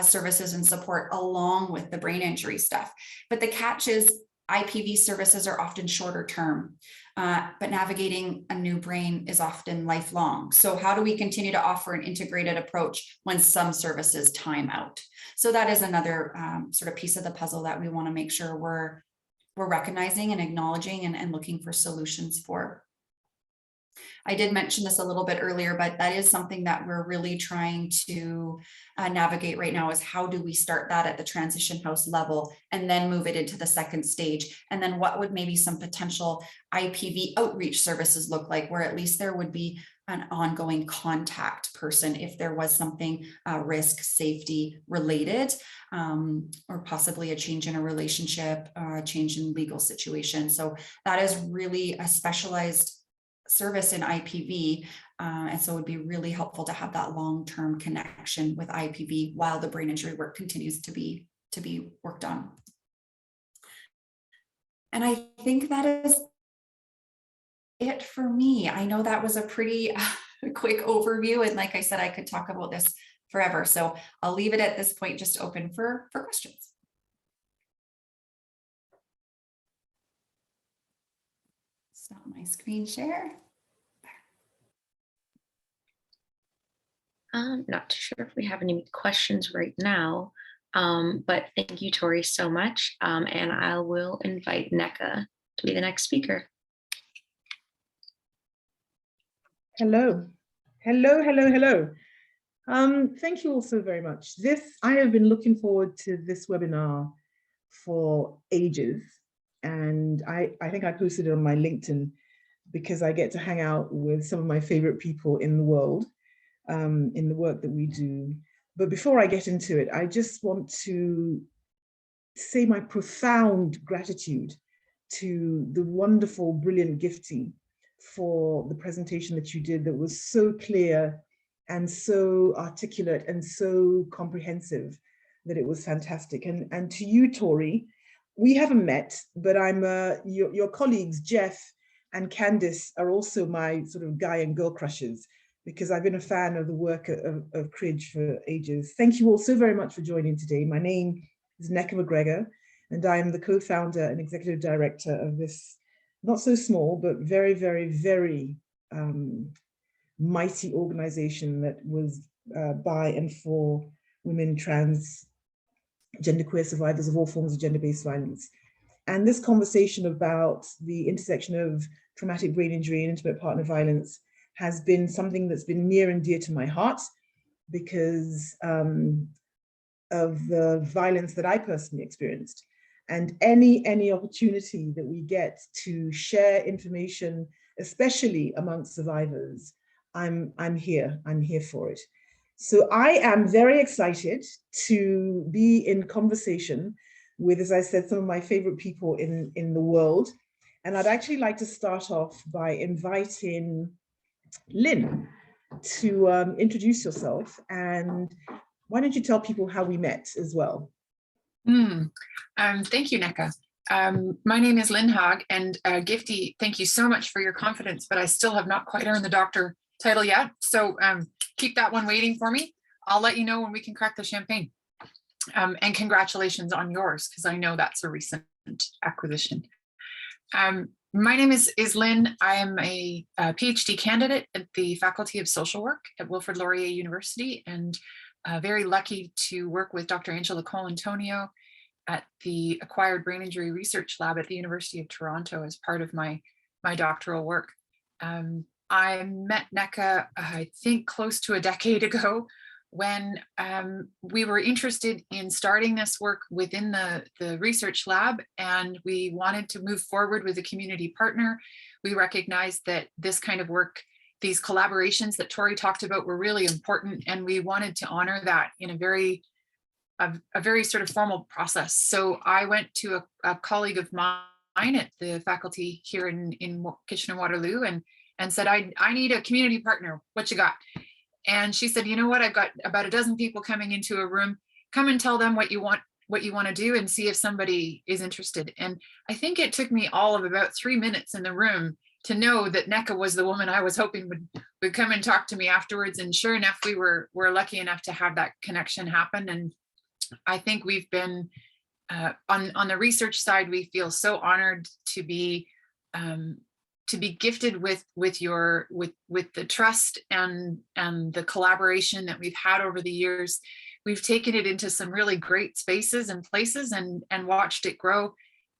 services and support along with the brain injury stuff. But the catch is IPV services are often shorter term, but navigating a new brain is often lifelong. So how do we continue to offer an integrated approach when some services time out? So that is another sort of piece of the puzzle that we want to make sure we're recognizing and acknowledging and looking for solutions for. I did mention this a little bit earlier, but that is something that we're really trying to navigate right now, is how do we start that at the transition house level and then move it into the second stage? And then what would maybe some potential IPV outreach services look like, where at least there would be an ongoing contact person if there was something risk, safety related, or possibly a change in a relationship, change in legal situation. So that is really a specialized service in IPV, and so it would be really helpful to have that long-term connection with IPV while the brain injury work continues to be worked on. And I think that is it for me. I know that was a pretty quick overview, and like I said, I could talk about this forever, so I'll leave it at this point, just open for questions. Stop my screen share. I'm not too sure if we have any questions right now, but thank you, Tori, so much. And I will invite NECA to be the next speaker. Hello. Thank you all so very much. I have been looking forward to this webinar for ages. And I think I posted it on my LinkedIn because I get to hang out with some of my favorite people in the world, in the work that we do. But before I get into it, I just want to say my profound gratitude to the wonderful, brilliant Gifty for the presentation that you did that was so clear and so articulate and so comprehensive that it was fantastic. And to you, Tori, we haven't met, but I'm your colleagues, Jeff and Candice, are also my sort of guy and girl crushes, because I've been a fan of the work of Cridge for ages. Thank you all so very much for joining today. My name is Nneka McGregor, and I am the co-founder and executive director of this not so small, but very, very, very mighty organization that was by and for women, trans, genderqueer survivors of all forms of gender-based violence. And this conversation about the intersection of traumatic brain injury and intimate partner violence has been something that's been near and dear to my heart, because of the violence that I personally experienced. And any opportunity that we get to share information, especially amongst survivors, I'm here for it. So I am very excited to be in conversation with, as I said, some of my favorite people in the world. And I'd actually like to start off by inviting Lynn to introduce yourself, and why don't you tell people how we met as well? Thank you, Nneka. My name is Lynn Haag, and Gifty, thank you so much for your confidence, but I still have not quite earned the doctor title yet. So keep that one waiting for me. I'll let you know when we can crack the champagne. And congratulations on yours, because I know that's a recent acquisition. My name is Lynn. I am a PhD candidate at the Faculty of Social Work at Wilfrid Laurier University, and very lucky to work with Dr. Angela Colantonio at the Acquired Brain Injury Research Lab at the University of Toronto as part of my doctoral work. I met Nneka, I think, close to a decade ago, when we were interested in starting this work within the research lab, and we wanted to move forward with a community partner. We recognized that this kind of work, these collaborations that Tori talked about, were really important, and we wanted to honor that in a very sort of formal process. So I went to a colleague of mine at the faculty here in Kitchener-Waterloo and said, I need a community partner. What you got? And she said, you know what, I've got about a dozen people coming into a room. Come and tell them what you want to do, and see if somebody is interested. And I think it took me all of about 3 minutes in the room to know that Nneka was the woman I was hoping would come and talk to me afterwards. And sure enough, we were lucky enough to have that connection happen. And I think we've been on the research side, we feel so honored to be gifted with the trust and the collaboration that we've had over the years. We've taken it into some really great spaces and places and watched it grow.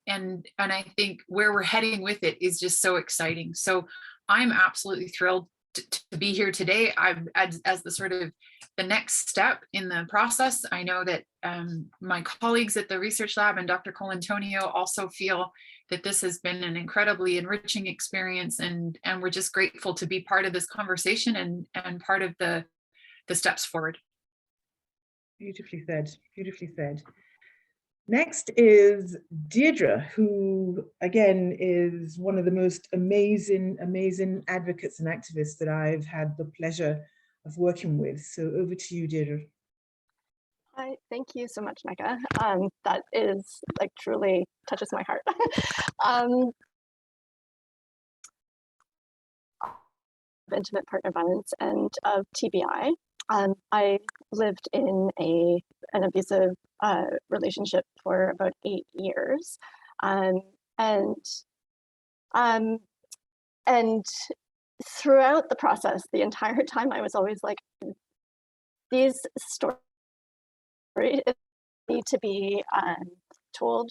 And I think where we're heading with it is just so exciting. So I'm absolutely thrilled to be here today. As the sort of the next step in the process. I know that my colleagues at the research lab and Dr. Colantonio also feel that this has been an incredibly enriching experience, and we're just grateful to be part of this conversation and part of the steps forward. Beautifully said, beautifully said. Next is Deirdre, who again is one of the most amazing advocates and activists that I've had the pleasure of working with. So over to you, Deirdre. Hi, thank you so much, Nneka. That is like truly touches my heart. Intimate partner violence and of TBI. I lived in an abusive relationship for about 8 years, and throughout the process, the entire time, I was always like, these stories need to be told.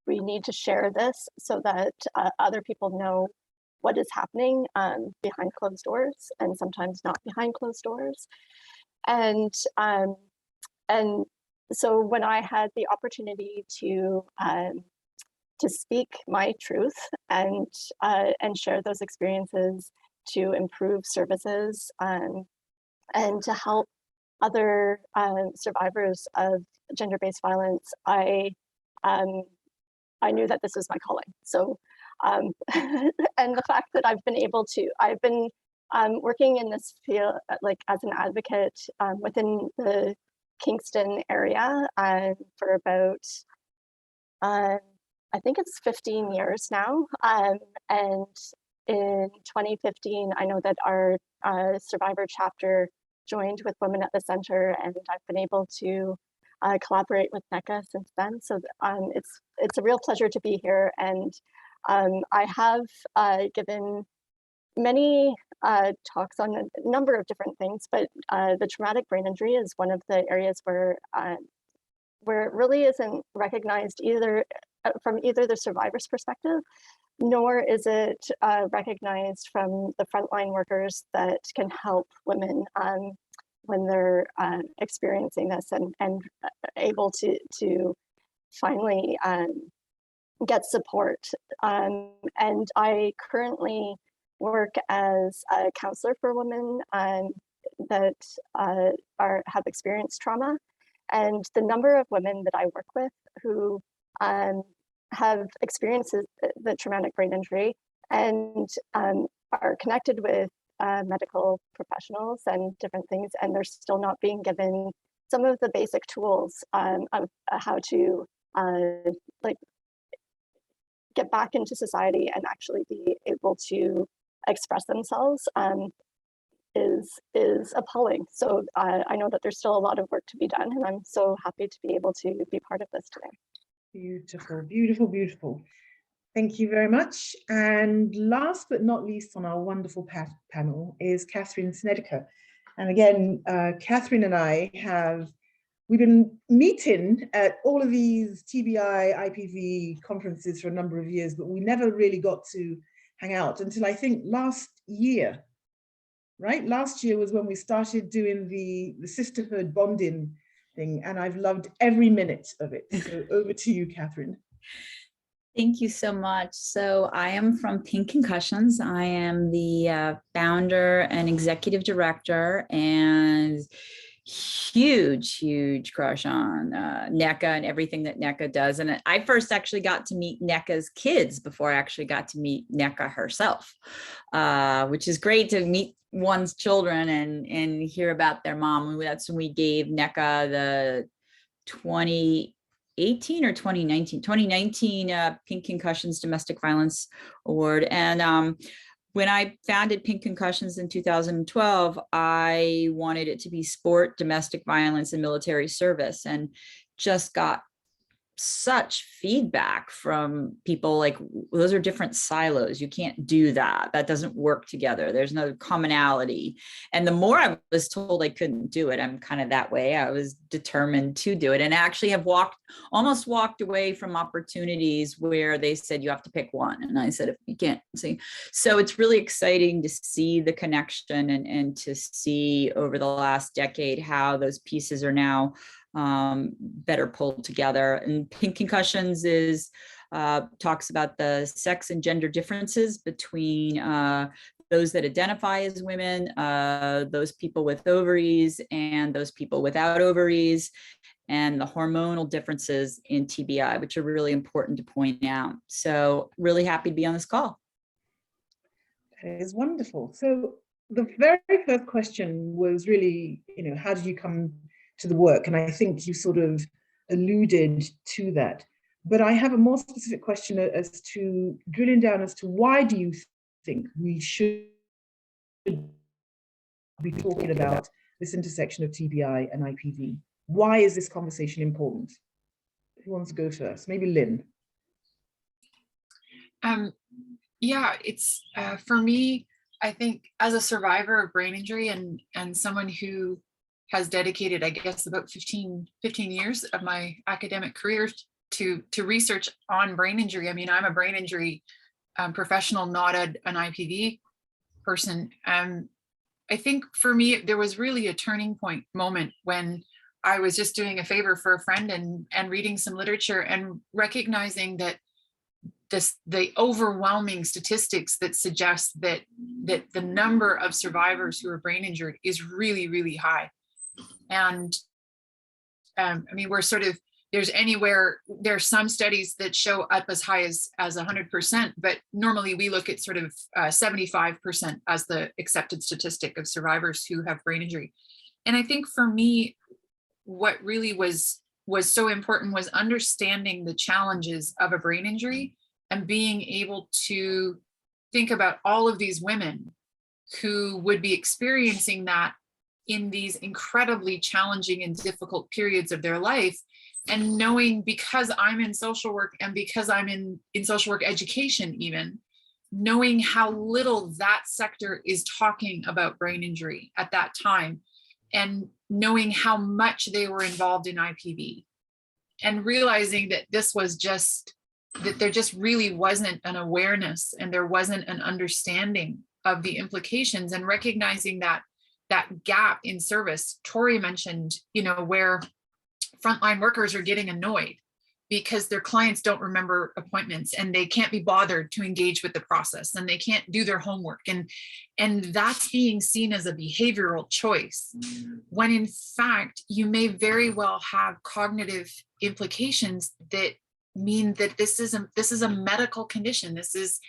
We need to share this so that other people know what is happening behind closed doors, and sometimes not behind closed doors. And so when I had the opportunity to speak my truth and share those experiences to improve services and to help other survivors of gender-based violence, I knew that this was my calling. So, and the fact that I've been working in this field, like as an advocate within the Kingston area for about I think it's 15 years now. And in 2015, I know that our survivor chapter joined with Women at the Center, and I've been able to collaborate with NECA since then. So it's a real pleasure to be here. And I have given many talks on a number of different things, but the traumatic brain injury is one of the areas where it really isn't recognized either from either the survivor's perspective, nor is it recognized from the frontline workers that can help women when they're experiencing this and able to finally get support. And I currently work as a counselor for women that have experienced trauma. And the number of women that I work with who have experienced the traumatic brain injury and are connected with medical professionals and different things, and they're still not being given some of the basic tools of how to like get back into society and actually be able to express themselves is appalling. So I know that there's still a lot of work to be done, and I'm so happy to be able to be part of this today. Beautiful, beautiful, beautiful. Thank you very much. And last but not least on our wonderful panel is Catherine Snedeker. And again, Catherine and I we've been meeting at all of these TBI, IPV conferences for a number of years, but we never really got to hang out until I think last year, right? Last year was when we started doing the sisterhood bonding thing, and I've loved every minute of it. So over to you, Catherine. Thank you so much. So I am from Pink Concussions. I am the founder and executive director, and huge crush on NECA and everything that NECA does. And I first actually got to meet NECA's kids before I actually got to meet NECA herself, which is great to meet one's children and hear about their mom. That's when we gave NECA the 2018 or 2019 Pink Concussions Domestic Violence Award. And when I founded Pink Concussions in 2012, I wanted it to be sport, domestic violence, and military service, and just got such feedback from people like, those are different silos. You can't do that. That doesn't work together. There's no commonality. And the more I was told I couldn't do it, I'm kind of that way. I was determined to do it, and actually have almost walked away from opportunities where they said you have to pick one. And I said, if you can't see. So it's really exciting to see the connection and to see over the last decade how those pieces are now better pulled together. And Pink Concussions talks about the sex and gender differences between those that identify as women, those people with ovaries and those people without ovaries, and the hormonal differences in TBI, which are really important to point out. So really happy to be on this call. That is wonderful. So the very first question was really, how did you come to the work? And I think you sort of alluded to that. But I have a more specific question as to drilling down as to why do you think we should be talking about this intersection of TBI and IPV? Why is this conversation important? Who wants to go first? Maybe Lynn. Yeah, it's for me, I think as a survivor of brain injury and someone who has dedicated, I guess, about 15 years of my academic career to research on brain injury. I mean, I'm a brain injury professional, not an IPV person. I think for me, there was really a turning point moment when I was just doing a favor for a friend and reading some literature and recognizing that the overwhelming statistics that suggest that the number of survivors who are brain injured is really, really high. And I mean, there's some studies that show up as high as 100%, but normally we look at sort of 75% as the accepted statistic of survivors who have brain injury. And I think for me, what really was was so important was understanding the challenges of a brain injury and being able to think about all of these women who would be experiencing that in these incredibly challenging and difficult periods of their life. And knowing, because I'm in social work and because I'm in social work education even, knowing how little that sector is talking about brain injury at that time, and knowing how much they were involved in IPV, and realizing that this was just, that there just really wasn't an awareness and there wasn't an understanding of the implications, and recognizing that that gap in service. Tori mentioned, you know, where frontline workers are getting annoyed because their clients don't remember appointments and they can't be bothered to engage with the process and they can't do their homework. And that's being seen as a behavioral choice, when in fact, you may very well have cognitive implications that mean that this is a medical condition. This is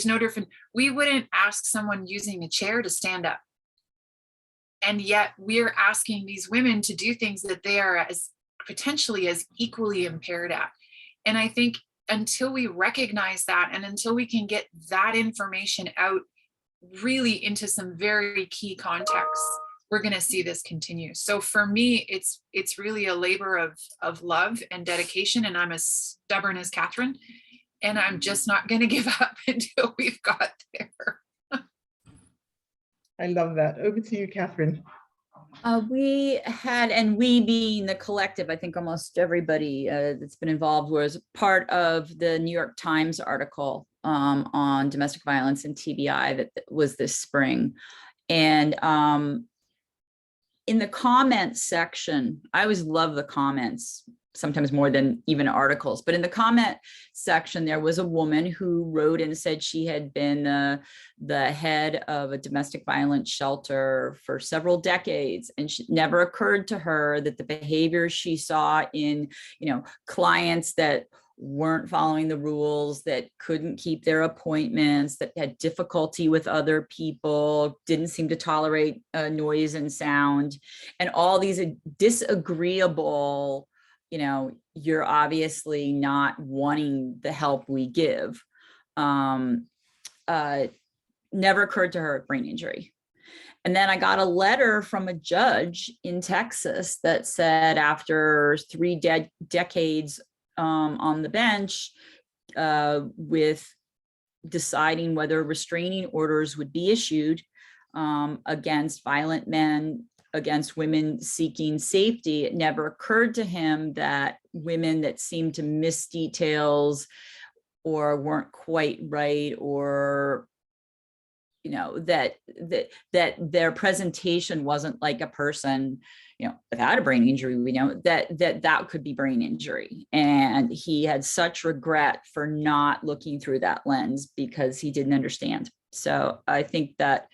no different. We wouldn't ask someone using a chair to stand up. And yet we're asking these women to do things that they are as potentially as equally impaired at. And I think until we recognize that, and until we can get that information out really into some very key contexts, we're going to see this continue. So for me, it's really a labor of love and dedication. And I'm as stubborn as Catherine, and I'm just not going to give up until we've got there. I love that. Over to you, Catherine. We had, and we being the collective, I think almost everybody that's been involved was part of the New York Times article on domestic violence and TBI that was this spring. And in the comments section, I always love the comments, sometimes more than even articles, but in the comment section, there was a woman who wrote and said she had been the head of a domestic violence shelter for several decades. And it never occurred to her that the behavior she saw in, you know, clients that weren't following the rules, that couldn't keep their appointments, that had difficulty with other people, didn't seem to tolerate noise and sound, and all these disagreeable, you know, you're obviously not wanting the help we give. Never occurred to her brain injury. And then I got a letter from a judge in Texas that said after 3 decades on the bench with deciding whether restraining orders would be issued against violent men, against women seeking safety, it never occurred to him that women that seemed to miss details or weren't quite right, or, you know, that their presentation wasn't like a person, you know, without a brain injury, we know that could be brain injury. And he had such regret for not looking through that lens because he didn't understand. So I think that,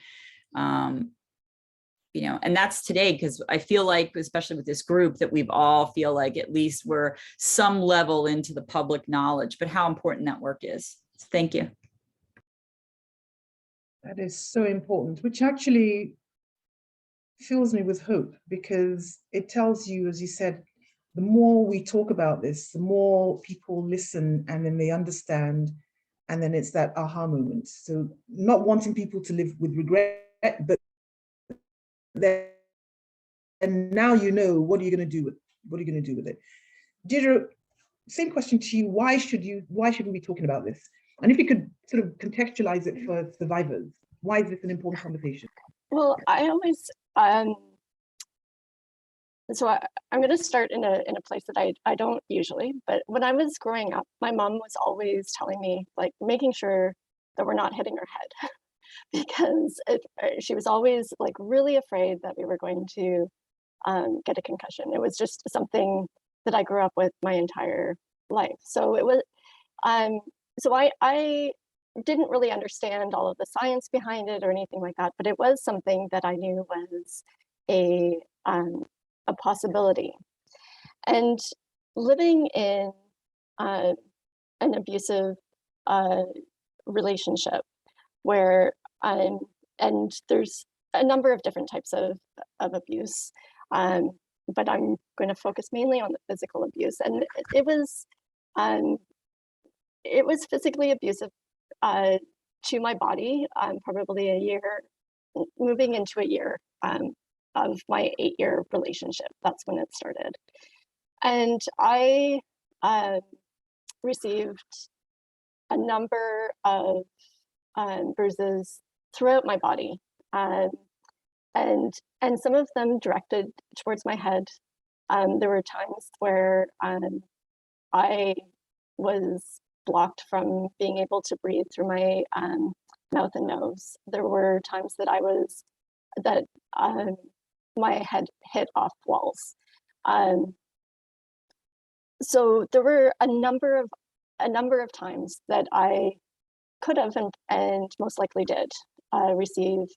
you know, and that's today, because I feel like, especially with this group, that we've all feel like at least we're some level into the public knowledge, but how important that work is. Thank you. That is so important, which actually fills me with hope, because it tells you, as you said, the more we talk about this, the more people listen, and then they understand, and then it's that aha moment. So not wanting people to live with regret, but then, and now you know, what are you going to do with, what are you going to do with it? Deirdre, same question to you. Why should we be talking about this? And if you could sort of contextualize it for survivors, why is this an important conversation? Well, I always, so I'm going to start in a place that I don't usually, but when I was growing up, my mom was always telling me, like, making sure that we're not hitting our head, because she was always like really afraid that we were going to get a concussion. It was just something that I grew up with my entire life. So it was, so I didn't really understand all of the science behind it or anything like that, but it was something that I knew was a possibility. And living in an abusive relationship where and there's a number of different types of abuse. but I'm going to focus mainly on the physical abuse. And it was physically abusive to my body, probably a year, moving into a year of my 8-year relationship. That's when it started. And I received a number of bruises throughout my body, and some of them directed towards my head. There were times where I was blocked from being able to breathe through my mouth and nose. There were times that my head hit off walls. So there were a number of times that I could have and most likely did receive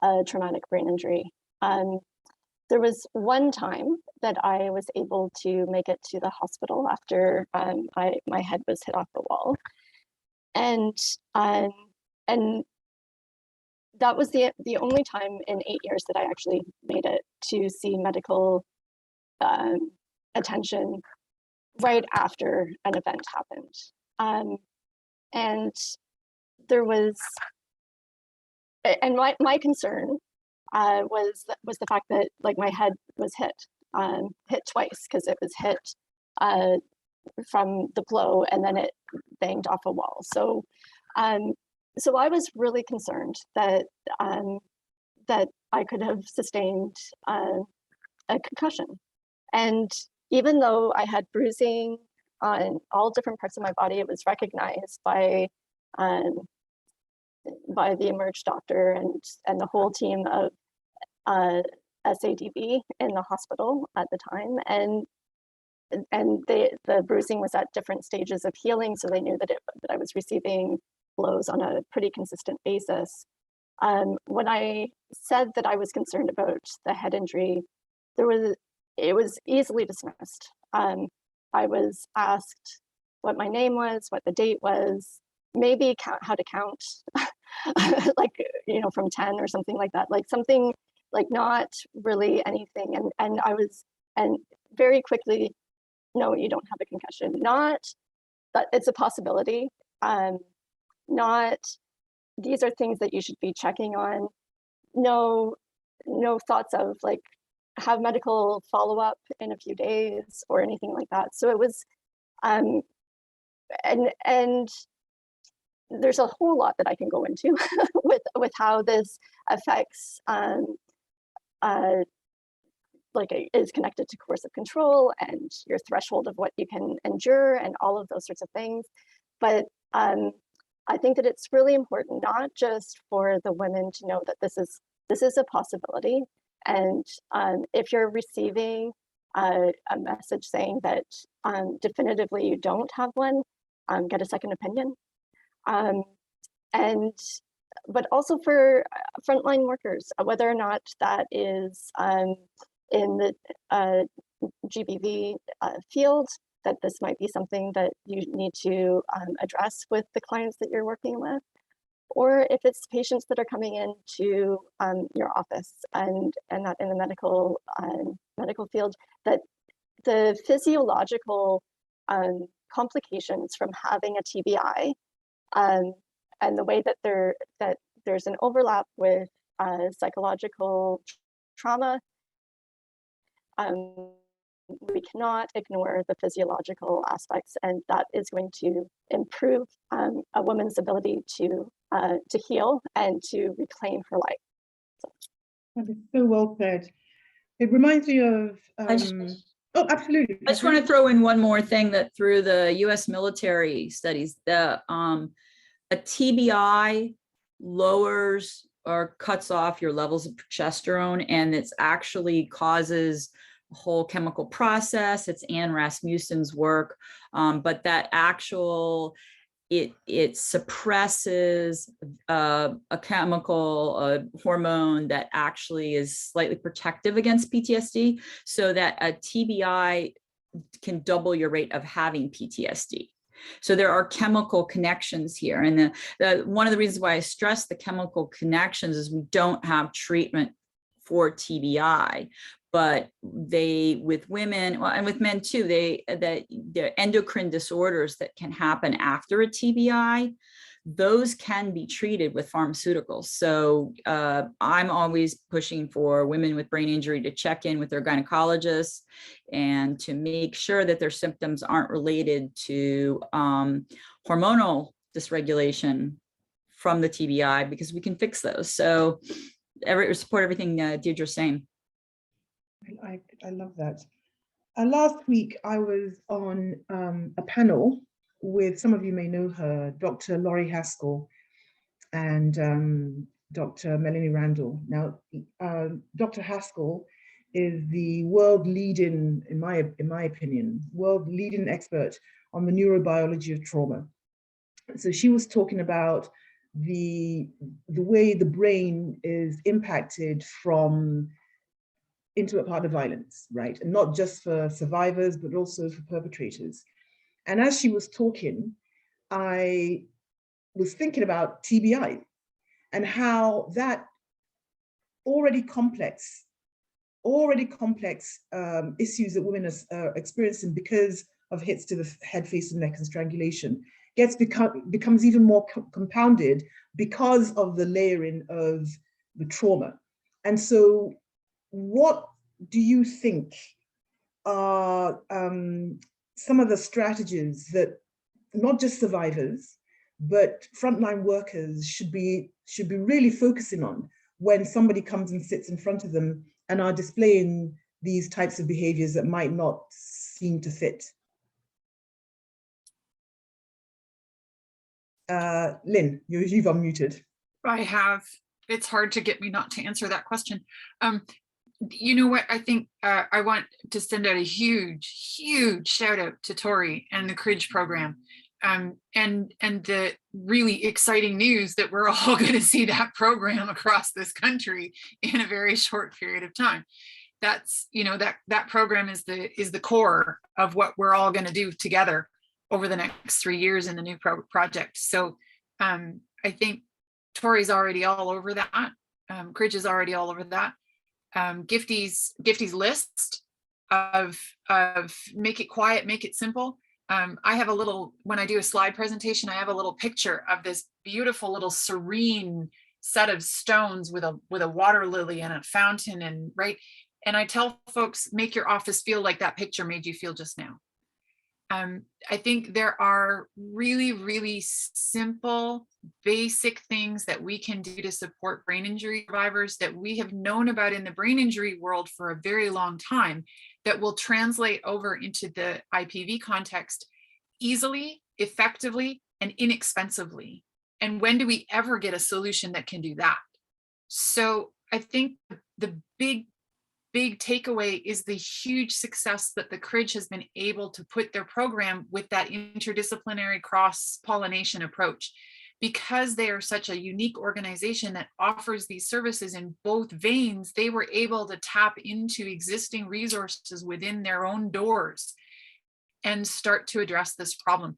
a traumatic brain injury. There was one time that I was able to make it to the hospital after my head was hit off the wall, and that was the only time in 8 years that I actually made it to see medical attention right after an event happened. And there was, and my concern was the fact that like my head was hit twice, because it was hit from the blow and then it banged off a wall. So so I was really concerned that that I could have sustained a concussion. And even though I had bruising on all different parts of my body, it was recognized by the emerge doctor and the whole team of SADB in the hospital at the time, and the bruising was at different stages of healing, so they knew that I was receiving blows on a pretty consistent basis. When I said that I was concerned about the head injury, it was easily dismissed. I was asked what my name was, what the date was, maybe how to count, like, from 10 or something like that, like something like not really anything. And very quickly, no, you don't have a concussion. Not that it's a possibility. Not, these are things that you should be checking on. No thoughts of like, have medical follow-up in a few days or anything like that. So it was, and there's a whole lot that I can go into with how this affects, like is connected to coercive control and your threshold of what you can endure and all of those sorts of things. But I think that it's really important, not just for the women to know that this is a possibility. And if you're receiving a message saying that definitively you don't have one, get a second opinion. But also for frontline workers, whether or not that is in the GBV field, that this might be something that you need to address with the clients that you're working with, or if it's patients that are coming into your office and not in the medical field, that the physiological complications from having a TBI and the way that there's an overlap with psychological trauma, we cannot ignore the physiological aspects, and that is going to improve a woman's ability to heal and to reclaim her life. That is so well said. It reminds me of, oh, absolutely. I just want to throw in one more thing that through the US military studies, a TBI lowers or cuts off your levels of progesterone, and it's actually causes a whole chemical process. It's Anne Rasmussen's work, but that it suppresses a chemical, a hormone that actually is slightly protective against PTSD, so that a TBI can double your rate of having PTSD. So there are chemical connections here. And one of the reasons why I stress the chemical connections is we don't have treatment for TBI, but they, with women, well, and with men too, the endocrine disorders that can happen after a TBI, those can be treated with pharmaceuticals. So I'm always pushing for women with brain injury to check in with their gynecologist and to make sure that their symptoms aren't related to hormonal dysregulation from the TBI, because we can fix those. So support everything Deirdre's saying. I love that. Last week, I was on a panel with, some of you may know her, Dr. Laurie Haskell and Dr. Melanie Randall. Now, Dr. Haskell is the world leading, in my opinion, world leading expert on the neurobiology of trauma. So she was talking about the way the brain is impacted from intimate partner violence, right? And not just for survivors, but also for perpetrators. And as she was talking, I was thinking about TBI and how that already complex issues that women are experiencing because of hits to the head, face, and neck and strangulation becomes even more compounded because of the layering of the trauma. And so what do you think are some of the strategies that not just survivors, but frontline workers should be really focusing on when somebody comes and sits in front of them and are displaying these types of behaviors that might not seem to fit? Lynn, you've unmuted. I have. It's hard to get me not to answer that question. You know what? I think I want to send out a huge, huge shout out to Tori and the CRIDGE program, and the really exciting news that we're all going to see that program across this country in a very short period of time. That's, you know, that program is the core of what we're all going to do together over the next 3 years in the new project. So I think Tori's already all over that. CRIDGE is already all over that. Gifty's list of make it quiet, make it simple. I have a little, when I do a slide presentation, I have a little picture of this beautiful little serene set of stones with a water lily and a fountain, and right. And I tell folks, make your office feel like that picture made you feel just now. I think there are really, really simple, basic things that we can do to support brain injury survivors that we have known about in the brain injury world for a very long time that will translate over into the IPV context easily, effectively, and inexpensively. And when do we ever get a solution that can do that? So I think the big takeaway is the huge success that the CRIDGE has been able to put their program with that interdisciplinary cross-pollination approach. Because they are such a unique organization that offers these services in both veins, they were able to tap into existing resources within their own doors and start to address this problem.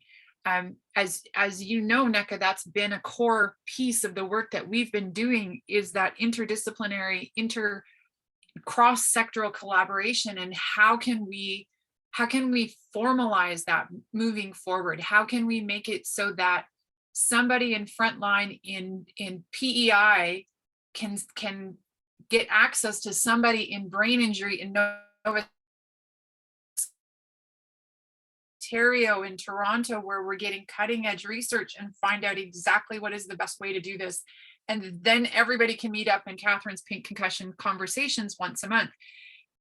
As you know, NECA, that's been a core piece of the work that we've been doing, is that interdisciplinary, cross-sectoral collaboration, and how can we formalize that moving forward? How can we make it so that somebody in frontline in PEI can get access to somebody in brain injury in Nova Ontario, in Toronto, where we're getting cutting edge research and find out exactly what is the best way to do this. And then everybody can meet up in Catherine's Pink Concussion conversations once a month.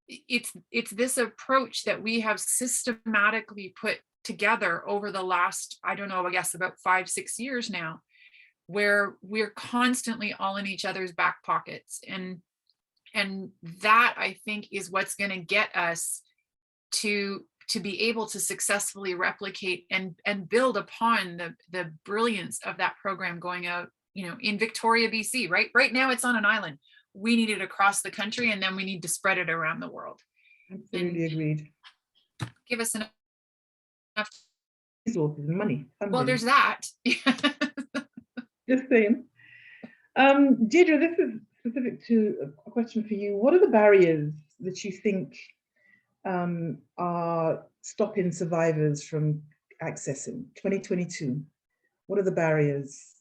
It's this approach that we have systematically put together over the last, I don't know, I guess about 5-6 years now, where we're constantly all in each other's back pockets. And that, I think, is what's going to get us to be able to successfully replicate and build upon the brilliance of that program going out, you know, in Victoria, BC, right now it's on an island. We need it across the country, and then we need to spread it around the world. Absolutely agreed. Give us enough resources and money. Well, there's that. Just saying. Deirdre, this is specific to a question for you. What are the barriers that you think are stopping survivors from accessing 2022? What are the barriers?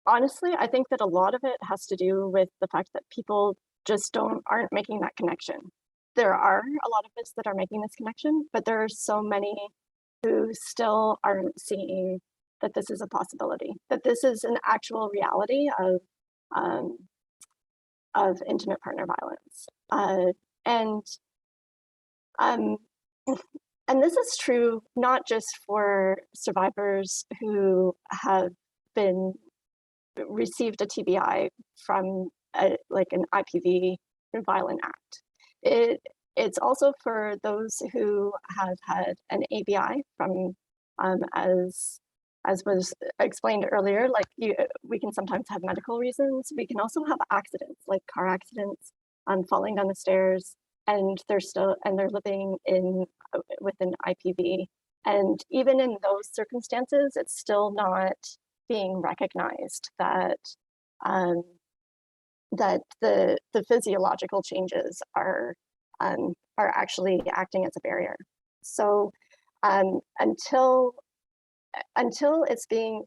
Honestly, I think that a lot of it has to do with the fact that people just aren't making that connection. There are a lot of us that are making this connection, but there are so many who still aren't seeing that this is a possibility, that this is an actual reality of intimate partner violence. And this is true not just for survivors who have received a TBI from like an IPV violent act. It's also for those who have had an ABI from, as was explained earlier, like we can sometimes have medical reasons. We can also have accidents, like car accidents, falling down the stairs, and they're living with an IPV. And even in those circumstances, it's still not being recognized that that the physiological changes are actually acting as a barrier. So until it's being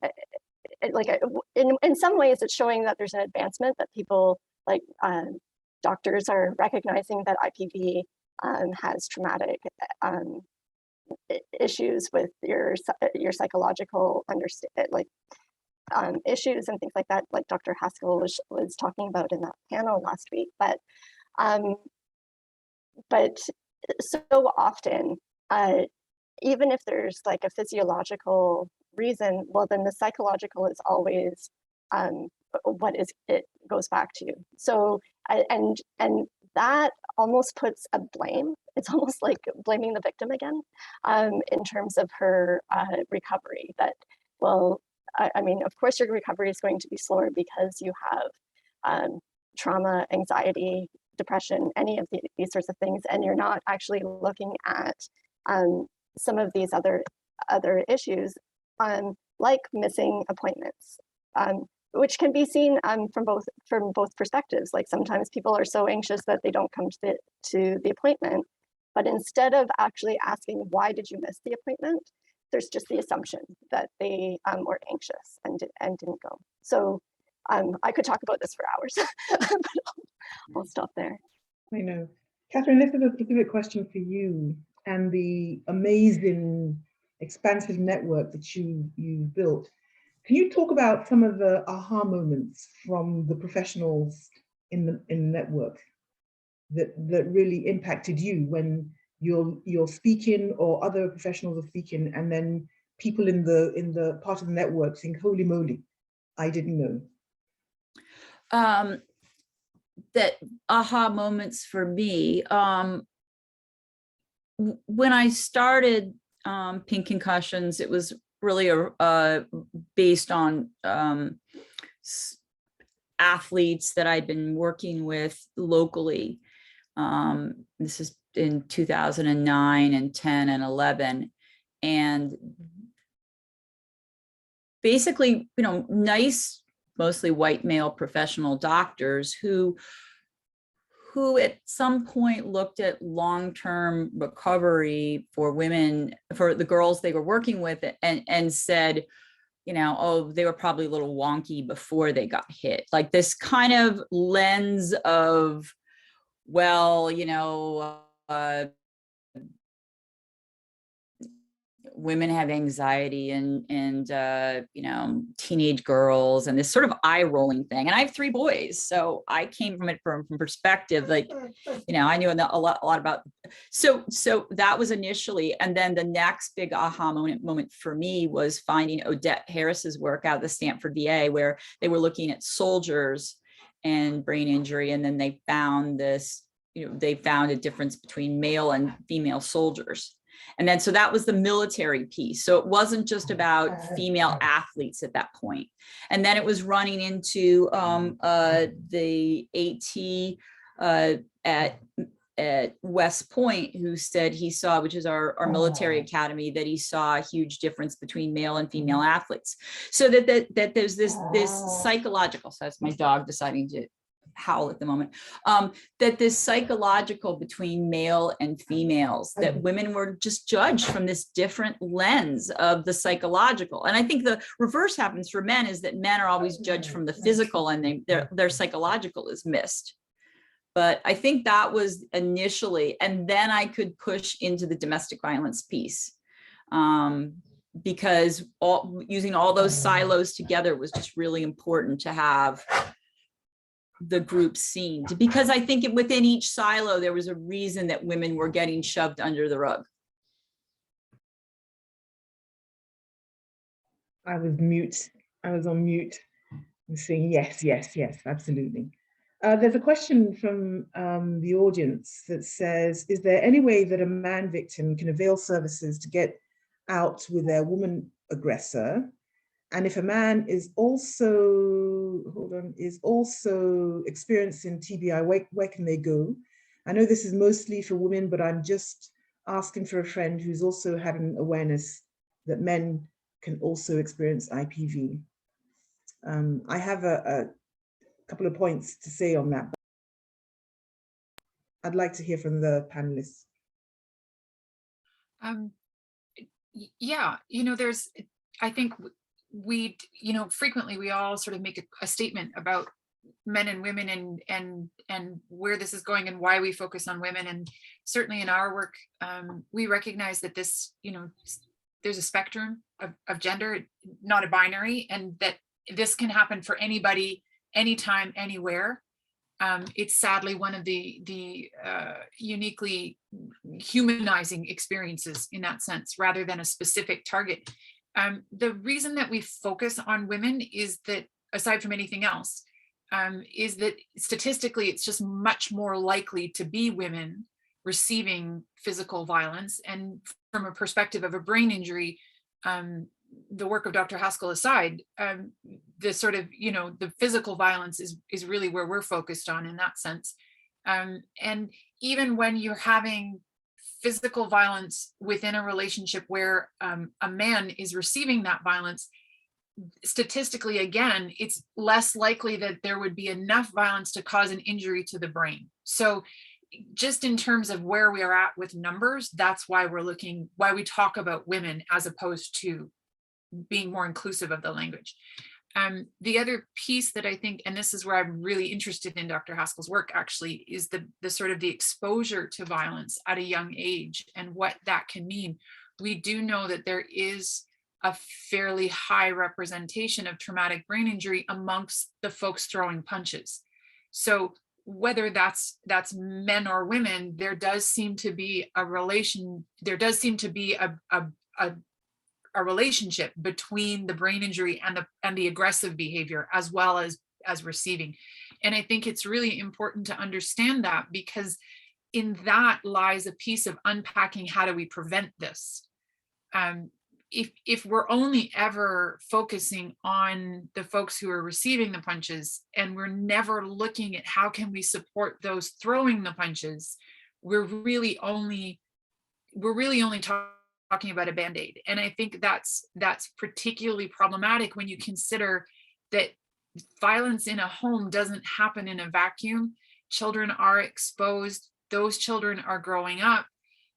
like in some ways it's showing that there's an advancement, that people like doctors are recognizing that IPV has traumatic issues with your psychological issues and things like that, like Dr. Haskell was talking about in that panel last week. But so often, even if there's like a physiological reason, well, then the psychological is always what it goes back to. So and that almost puts a blame. It's almost like blaming the victim again, in terms of her recovery. That, well, I mean, of course your recovery is going to be slower because you have trauma, anxiety, depression, any of these sorts of things, and you're not actually looking at some of these other issues, like missing appointments, which can be seen from both perspectives. Like sometimes people are so anxious that they don't come to the appointment, but instead of actually asking why did you miss the appointment, there's just the assumption that they were anxious and didn't go. So I could talk about this for hours, but I'll stop there. I know. Catherine, this is a specific question for you and the amazing expansive network that you've built. Can you talk about some of the aha moments from the professionals in the network that really impacted you when you're speaking or other professionals are speaking, and then people in the part of the network think, holy moly, I didn't know? That aha moments for me, when I started Pink Concussions, it was really based on athletes that I'd been working with locally. This is in 2009 and 10 and 11. And basically, nice, mostly white male professional doctors who at some point looked at long-term recovery for women, for the girls they were working with, and said, oh, they were probably a little wonky before they got hit. Like this kind of lens of, well, women have anxiety and teenage girls, and this sort of eye rolling thing. And I have 3 boys, so I came from it from perspective, like, I knew a lot about. So that was initially, and then the next big aha moment for me was finding Odette Harris's work out of the Stanford VA, where they were looking at soldiers and brain injury, and then they found this, they found a difference between male and female soldiers. And then, so that was the military piece. So it wasn't just about female athletes at that point. And then it was running into the AT at West Point, who said he saw, which is our military academy, that he saw a huge difference between male and female athletes. So that there's this psychological, so that's my dog deciding to howl at the moment, that this psychological between male and females, that women were just judged from this different lens of the psychological. And I think the reverse happens for men, is that men are always judged from the physical, and their psychological is missed. But I think that was initially, and then I could push into the domestic violence piece, because using all those silos together was just really important to have the group seen, because I think within each silo, there was a reason that women were getting shoved under the rug. I was mute. I was on mute. I'm saying yes, yes, yes, absolutely. There's a question from the audience that says, is there any way that a man victim can avail services to get out with their woman aggressor? And if a man is also, is also experiencing TBI, where can they go? I know this is mostly for women, but I'm just asking for a friend who's also had an awareness that men can also experience IPV. I have a couple of points to say on that. I'd like to hear from the panelists. Yeah, I think frequently we all sort of make a statement about men and women and where this is going and why we focus on women. And certainly in our work, we recognize that this, there's a spectrum of gender, not a binary, and that this can happen for anybody, anytime, anywhere. It's sadly one of the uniquely humanizing experiences in that sense, rather than a specific target. The reason that we focus on women is that, aside from anything else, is that statistically, it's just much more likely to be women receiving physical violence. And from a perspective of a brain injury, the work of Dr. Haskell aside, the sort of, the physical violence is really where we're focused on in that sense. And even when you're having physical violence within a relationship where a man is receiving that violence, statistically, again, it's less likely that there would be enough violence to cause an injury to the brain. So just in terms of where we are at with numbers, that's why why we talk about women as opposed to being more inclusive of the language. The other piece that I think, and this is where I'm really interested in Dr. Haskell's work actually, is the sort of the exposure to violence at a young age and what that can mean. We do know that there is a fairly high representation of traumatic brain injury amongst the folks throwing punches. So whether that's men or women, there does seem to be a relationship between the brain injury and the aggressive behavior, as well as receiving. And I think it's really important to understand that, because in that lies a piece of unpacking, how do we prevent this? If we're only ever focusing on the folks who are receiving the punches, and we're never looking at how can we support those throwing the punches, we're really only talking about a Band-Aid. And I think that's particularly problematic when you consider that violence in a home doesn't happen in a vacuum. Children are exposed, those children are growing up,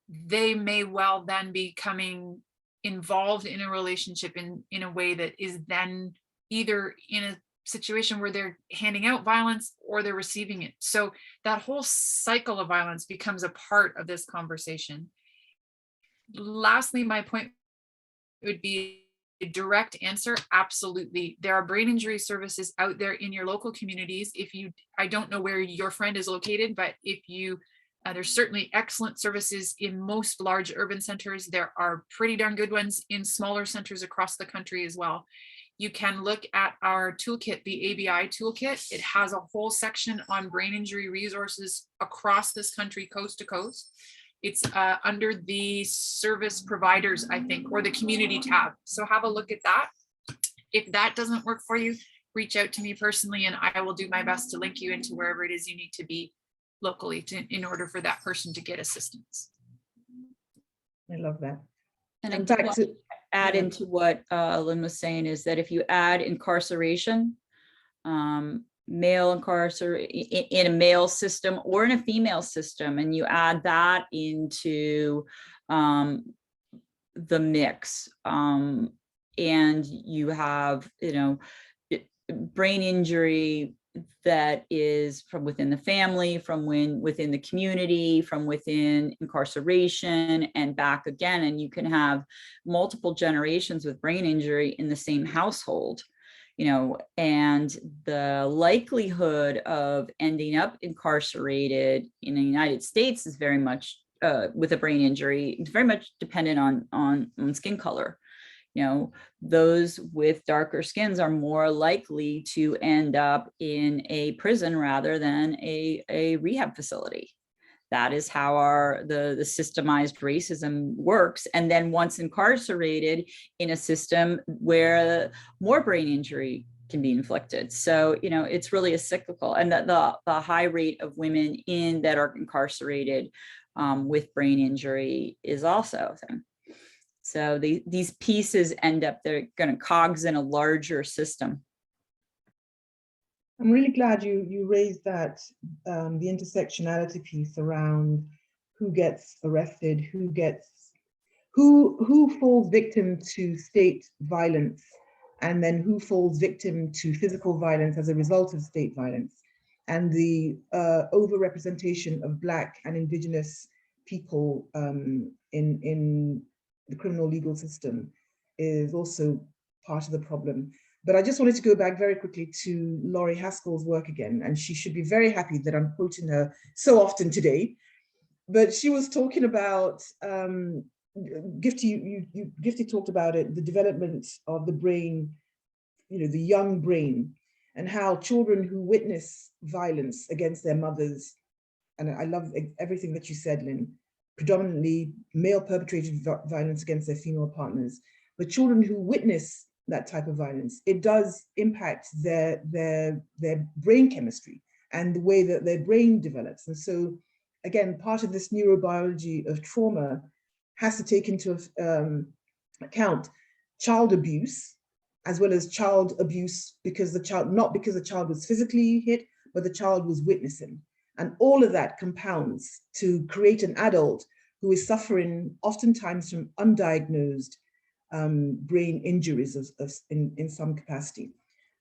they may well then be becoming involved in a relationship in a way that is then either in a situation where they're handing out violence or they're receiving it. So that whole cycle of violence becomes a part of this conversation. Lastly, my point would be a direct answer. Absolutely. There are brain injury services out there in your local communities. I don't know where your friend is located, but there's certainly excellent services in most large urban centers. There are pretty darn good ones in smaller centers across the country as well. You can look at our toolkit, the ABI toolkit. It has a whole section on brain injury resources across this country, coast to coast. It's under the service providers, I think, or the community tab. So have a look at that. If that doesn't work for you, reach out to me personally, and I will do my best to link you into wherever it is you need to be locally in order for that person to get assistance. I love that. And I do want to add into what Lynn was saying, is that if you add incarceration, male in a male system or in a female system, and you add that into the mix, and you have, brain injury that is from within the family, within the community, from within incarceration and back again. And you can have multiple generations with brain injury in the same household, and the likelihood of ending up incarcerated in the United States is very much with a brain injury, it's very much dependent on skin color. Those with darker skins are more likely to end up in a prison rather than a rehab facility. That is how the systemized racism works. And then once incarcerated, in a system where more brain injury can be inflicted. So, it's really a cyclical, and the high rate of women that are incarcerated with brain injury is also a thing. So these pieces end up, they're going to cogs in a larger system. I'm really glad you raised that, the intersectionality piece around who gets arrested, who falls victim to state violence, and then who falls victim to physical violence as a result of state violence, and the overrepresentation of Black and Indigenous people in the criminal legal system is also part of the problem. But I just wanted to go back very quickly to Laurie Haskell's work again, and she should be very happy that I'm quoting her so often today. But she was talking about, Gifty talked about it, the development of the brain, the young brain, and how children who witness violence against their mothers, and I love everything that you said, Lynn, predominantly male perpetrated violence against their female partners, but children who witness that type of violence, it does impact their brain chemistry and the way that their brain develops. And so, again, part of this neurobiology of trauma has to take into account child abuse, as well as child abuse not because the child was physically hit, but the child was witnessing. And all of that compounds to create an adult who is suffering oftentimes from undiagnosed brain injuries in some capacity.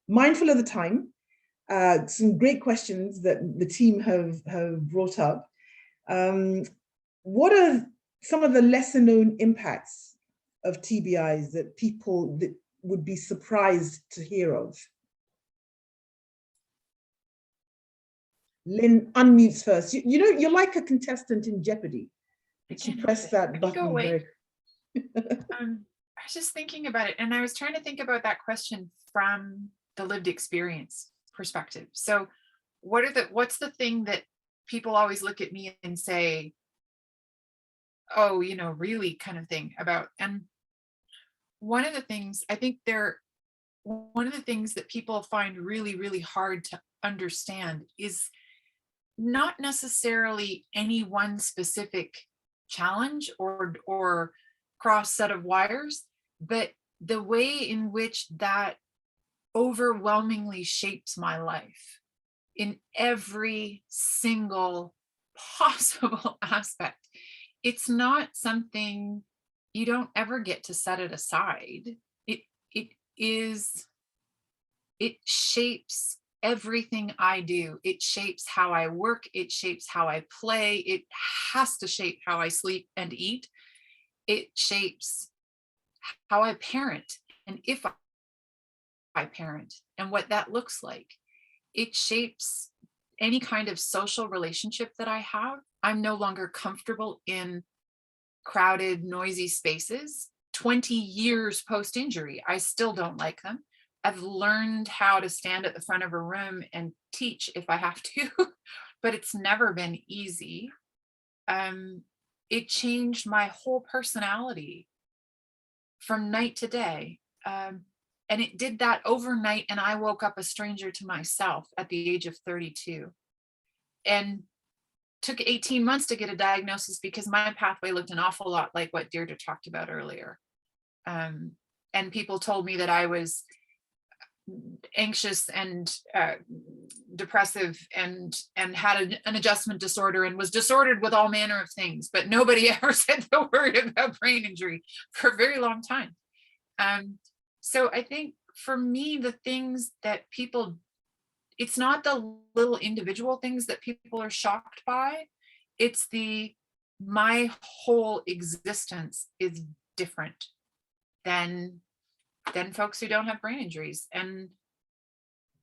Mindful of the time, some great questions that the team have brought up. What are some of the lesser known impacts of TBIs that people would be surprised to hear of? Lynn unmutes first. You're like a contestant in Jeopardy. You press that button. Go away. I was just thinking about it, and I was trying to think about that question from the lived experience perspective. So what's the thing that people always look at me and say, oh, really kind of thing about? And one of the things that people find really, really hard to understand is not necessarily any one specific challenge or cross set of wires, but the way in which that overwhelmingly shapes my life in every single possible aspect. It's not something you don't ever get to set it aside. It shapes everything I do. It shapes how I work. It shapes how I play. It has to shape how I sleep and eat. It shapes how I parent, and if I parent, and what that looks like. It shapes any kind of social relationship that I have. I'm no longer comfortable in crowded, noisy spaces. 20 years post-injury, I still don't like them. I've learned how to stand at the front of a room and teach if I have to, but it's never been easy. It changed my whole personality from night to day. And it did that overnight, and I woke up a stranger to myself at the age of 32. And took 18 months to get a diagnosis because my pathway looked an awful lot like what Deirdre talked about earlier. And people told me that I was anxious and depressive and had an adjustment disorder and was disordered with all manner of things, but nobody ever said the word about brain injury for a very long time. So I think for me, the things that people, it's not the little individual things that people are shocked by, it's my whole existence is different than folks who don't have brain injuries. And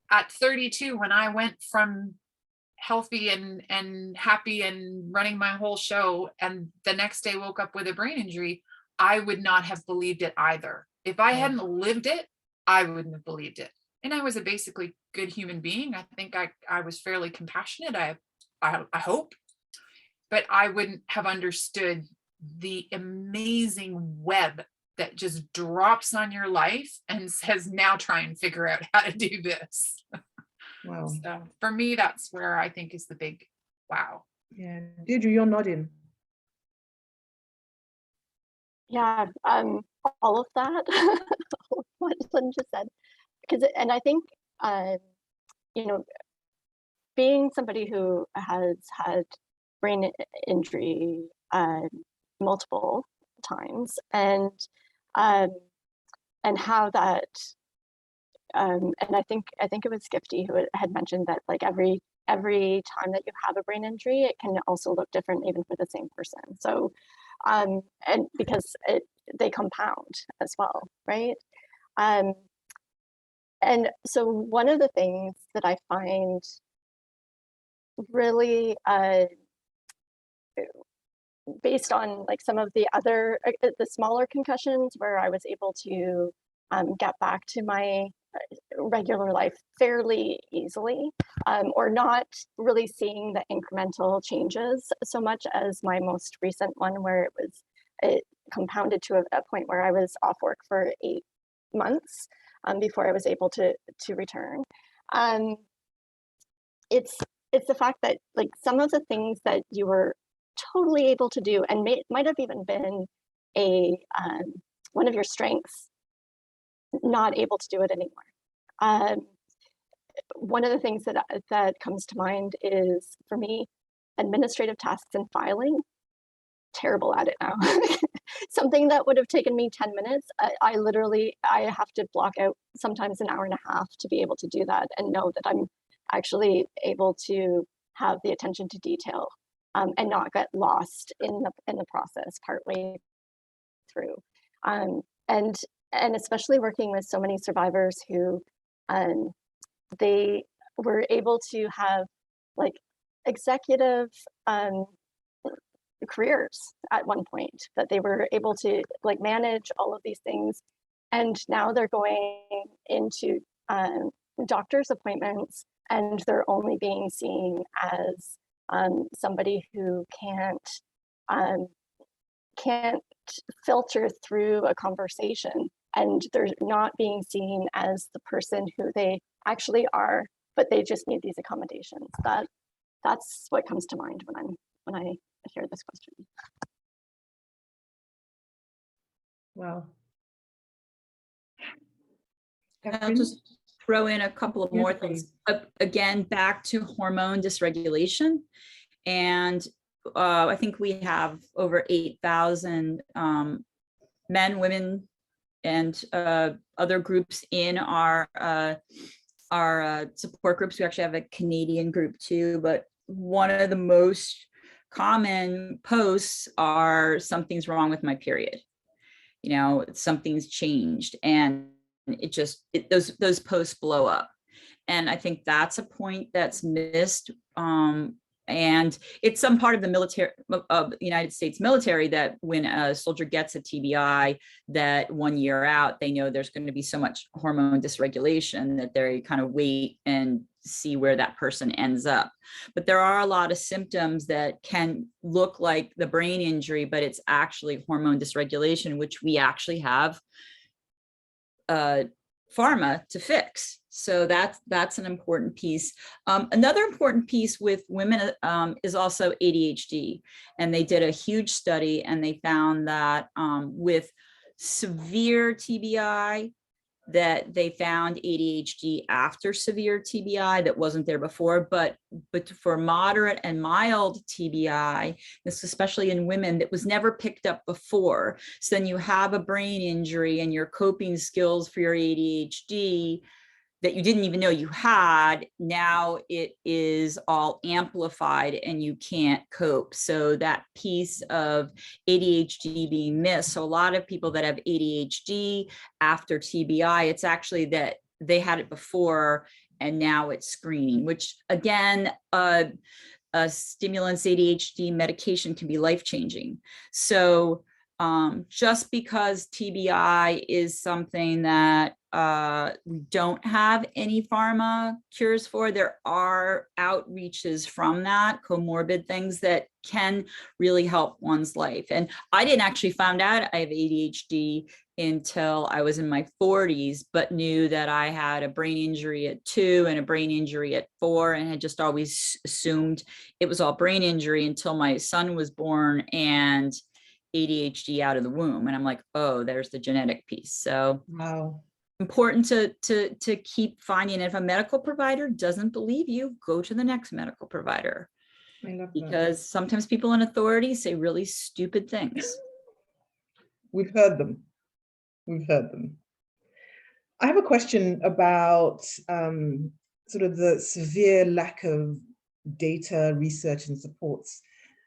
at 32, when I went from healthy and happy and running my whole show, and the next day woke up with a brain injury, I would not have believed it either. If I hadn't lived it, I wouldn't have believed it. And I was a basically good human being. I think I was fairly compassionate. I hope, but I wouldn't have understood the amazing web that just drops on your life and says, now try and figure out how to do this. Wow. So for me, that's where I think is the big wow. Yeah, Deirdre, you're nodding. Yeah, all of that, what Lynn just said, and I think, you know, being somebody who has had brain injury multiple times, and how that, and I think it was Gifty who had mentioned that, like, every time that you have a brain injury, it can also look different even for the same person. So, and because they compound as well, right? And so one of the things that I find really, based on like some of the other, the smaller concussions where I was able to get back to my regular life fairly easily, or not really seeing the incremental changes so much as my most recent one, where it compounded to a point where I was off work for 8 months before I was able to return. It's the fact that, like, some of the things that you were totally able to do and might have even been a one of your strengths, not able to do it anymore. One of the things that comes to mind is, for me, administrative tasks and filing. Terrible at it now. Something that would have taken me 10 minutes, I have to block out sometimes an hour and a half to be able to do that, and know that I'm actually able to have the attention to detail and not get lost in the process partway through. And especially working with so many survivors who they were able to have, like, executive careers at one point, that they were able to, like, manage all of these things, and now they're going into doctor's appointments and they're only being seen as somebody who can't filter through a conversation, and they're not being seen as the person who they actually are, but they just need these accommodations. That's what comes to mind when I hear this question. Wow. I'll just throw in a couple of more things. Again, back to hormone dysregulation. And I think we have over 8,000 men, women, and other groups in our support groups. We actually have a Canadian group too, but one of the most common posts are, something's wrong with my period. You know, something's changed, and those posts blow up. And I think that's a point that's missed. And it's some part of the military, of the United States military, that when a soldier gets a TBI, that 1 year out, they know there's going to be so much hormone dysregulation that they kind of wait and see where that person ends up. But there are a lot of symptoms that can look like the brain injury, but it's actually hormone dysregulation, which we actually have pharma to fix. So that's an important piece. Another important piece with women is also ADHD. And they did a huge study, and they found that with severe TBI, that they found ADHD after severe TBI that wasn't there before, but for moderate and mild TBI, this especially in women, that was never picked up before. So then you have a brain injury and your coping skills for your ADHD that you didn't even know you had, now it is all amplified and you can't cope. So that piece of ADHD being missed. So a lot of people that have ADHD after TBI, it's actually that they had it before and now it's screening, which again, stimulants ADHD medication can be life-changing. So just because TBI is something that we don't have any pharma cures for, there are outreaches from that, comorbid things that can really help one's life. And I didn't actually find out I have ADHD until I was in my 40s, but knew that I had a brain injury at 2 and a brain injury at 4, and had just always assumed it was all brain injury until my son was born and ADHD out of the womb. And I'm like, oh, there's the genetic piece. So Wow. important to keep finding. If a medical provider doesn't believe you, go to the next medical provider. I love that. Because sometimes people in authority say really stupid things. We've heard them. We've heard them. I have a question about sort of the severe lack of data, research and supports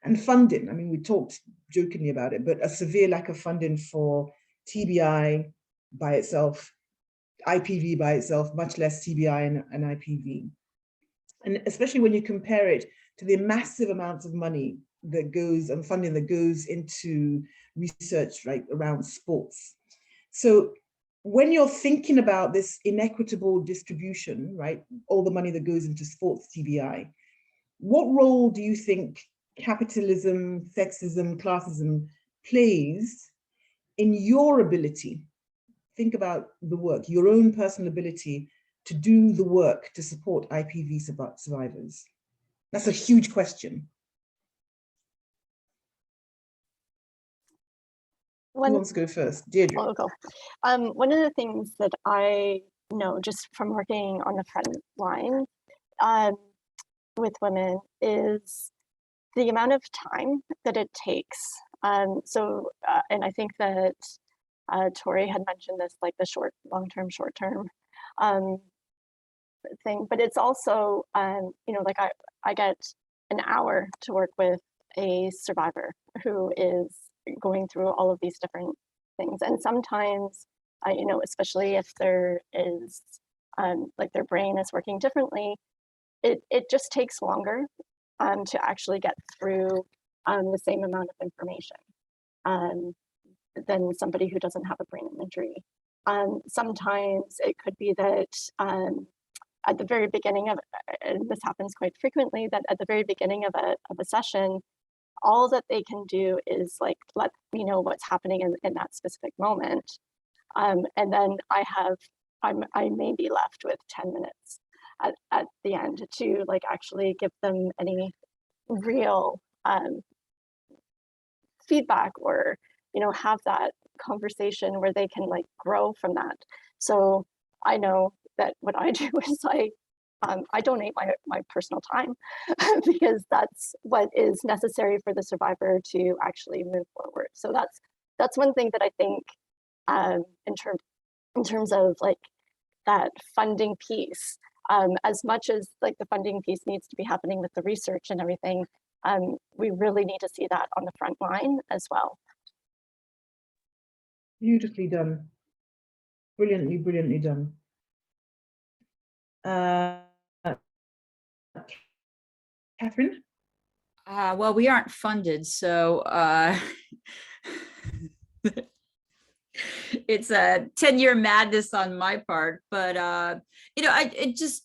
and funding. I mean, we talked jokingly about it, but a severe lack of funding for TBI by itself, IPV by itself, much less TBI and IPV. And especially when you compare it to the massive amounts of money that goes and funding that goes into research right around sports. So when you're thinking about this inequitable distribution, right, all the money that goes into sports TBI, what role do you think capitalism, sexism, classism plays in your ability? Think about the work, your own personal ability to do the work to support IPV survivors. That's a huge question. Who wants to go first? Deirdre. I'll go. One of the things that I know just from working on the front line with women is the amount of time that it takes. And I think that Tori had mentioned this, like the long-term, short-term thing, but it's also, like I get an hour to work with a survivor who is going through all of these different things. And sometimes, especially if there is, like their brain is working differently, it just takes longer to actually get through the same amount of information than somebody who doesn't have a brain injury. Sometimes it could be that at the very beginning of, and this happens quite frequently, that at the very beginning of a session, all that they can do is like let me know what's happening in that specific moment. And then I may be left with 10 minutes at the end to like actually give them any real feedback or have that conversation where they can like grow from that. So I know that what I do is I donate my personal time because that's what is necessary for the survivor to actually move forward. So that's one thing that I think in terms of like that funding piece, as much as like the funding piece needs to be happening with the research and everything, we really need to see that on the front line as well. Beautifully done. Brilliantly, brilliantly done. Catherine? Well, we aren't funded, so it's a 10-year madness on my part, but it's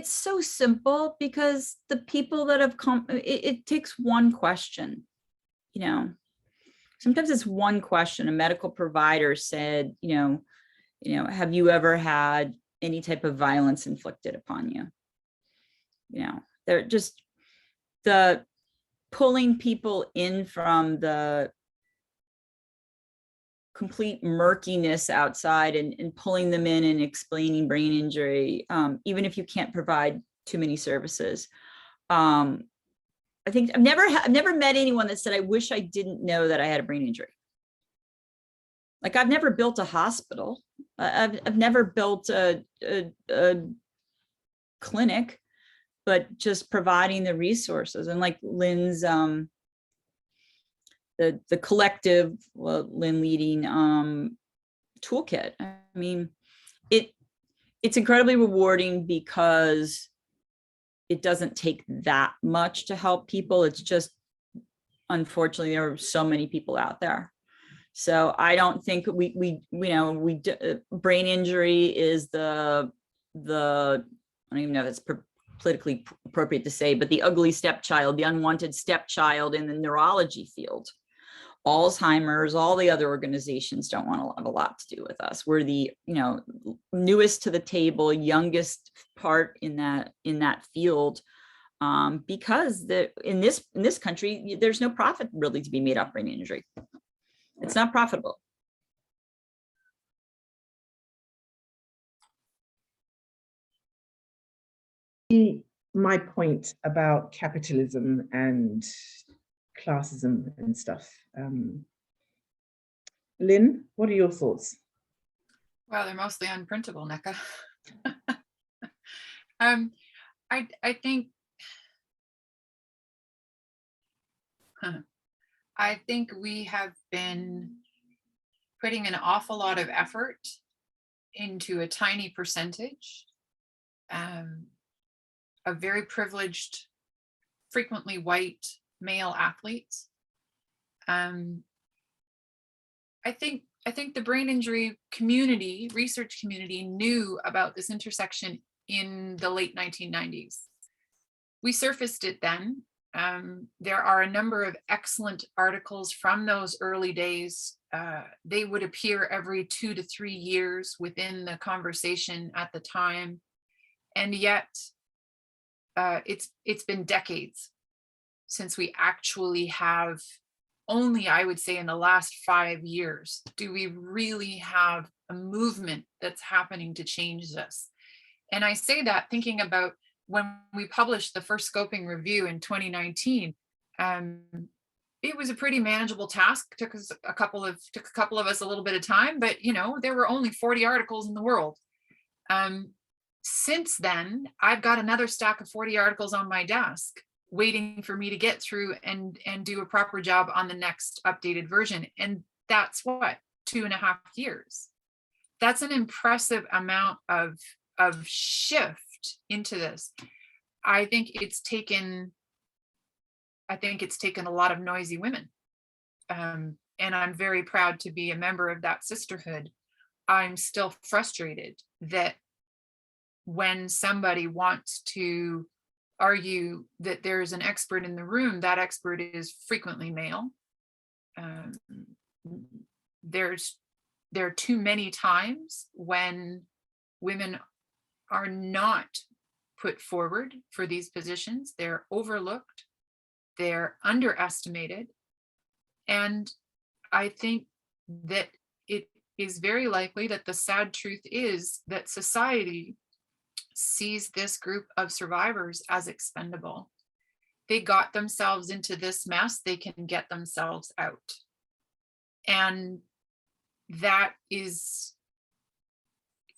so simple because the people that have come, it takes one question, sometimes it's one question. A medical provider said, have you ever had any type of violence inflicted upon you? They're just the pulling people in from the complete murkiness outside and pulling them in and explaining brain injury, even if you can't provide too many services. I think I've never met anyone that said, I wish I didn't know that I had a brain injury. Like, I've never built a hospital. I've never built a clinic, but just providing the resources, and like Lynn's, the collective, well, Lynn leading toolkit. I mean, it's incredibly rewarding because it doesn't take that much to help people. It's just, unfortunately, there are so many people out there. So I don't think brain injury is the I don't even know if it's politically appropriate to say, but the ugly stepchild, the unwanted stepchild in the neurology field. Alzheimer's, all the other organizations don't want to have a lot to do with us. We're the, newest to the table, youngest part in that field, because in this country, there's no profit really to be made off brain injury. It's not profitable. My point about capitalism and classism and stuff. Lynn, what are your thoughts? Well, they're mostly unprintable, Nneka. I think we have been putting an awful lot of effort into a tiny percentage of very privileged, frequently white male athletes. I think the brain injury community, research community, knew about this intersection in the late 1990s. We surfaced it then. There are a number of excellent articles from those early days. They would appear every 2 to 3 years within the conversation at the time. And yet it's been decades since we actually have, only I would say in the last 5 years, do we really have a movement that's happening to change this. And I say that thinking about when we published the first scoping review in 2019, it was a pretty manageable task. Took a couple of us a little bit of time, but there were only 40 articles in the world. Since then, I've got another stack of 40 articles on my desk waiting for me to get through and do a proper job on the next updated version. And that's what, 2.5 years. That's an impressive amount of shift into this. I think it's taken a lot of noisy women. And I'm very proud to be a member of that sisterhood. I'm still frustrated that when somebody wants to argue that there's an expert in the room, that expert is frequently male. There are too many times when women are not put forward for these positions. They're overlooked, they're underestimated. And I think that it is very likely that the sad truth is that society sees this group of survivors as expendable. They got themselves into this mess, they can get themselves out. And that is,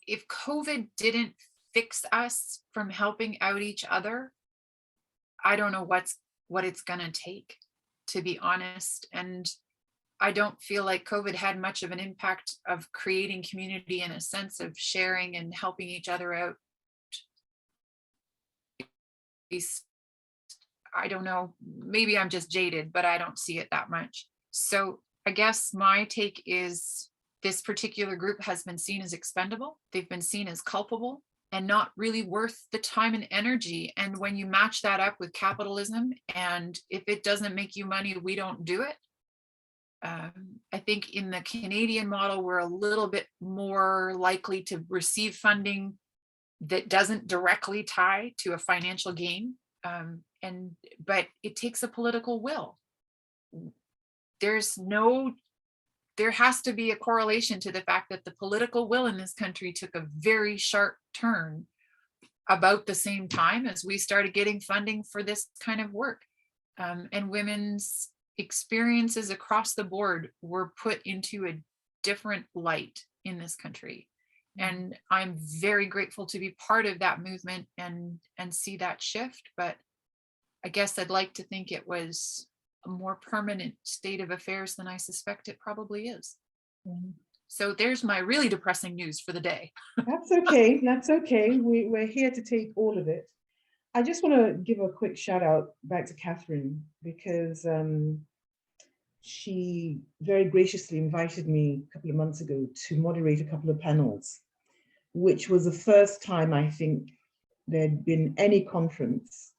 if COVID didn't fix us from helping out each other, I don't know what it's gonna take, to be honest. And I don't feel like COVID had much of an impact of creating community and a sense of sharing and helping each other out. I don't know, maybe I'm just jaded, but I don't see it that much. So I guess my take is this particular group has been seen as expendable. They've been seen as culpable and not really worth the time and energy. And when you match that up with capitalism, and if it doesn't make you money, we don't do it. I think in the Canadian model, we're a little bit more likely to receive funding that doesn't directly tie to a financial gain. But it takes a political will. There's no there has to be a correlation to the fact that the political will in this country took a very sharp turn about the same time as we started getting funding for this kind of work. And women's experiences across the board were put into a different light in this country. And I'm very grateful to be part of that movement and see that shift. But I guess I'd like to think it was a more permanent state of affairs than I suspect it probably is. So there's my really depressing news for the day. That's okay. That's okay. We're here to take all of it. I just want to give a quick shout out back to Catherine, because she very graciously invited me a couple of months ago to moderate a couple of panels, which was the first time I think there'd been any conference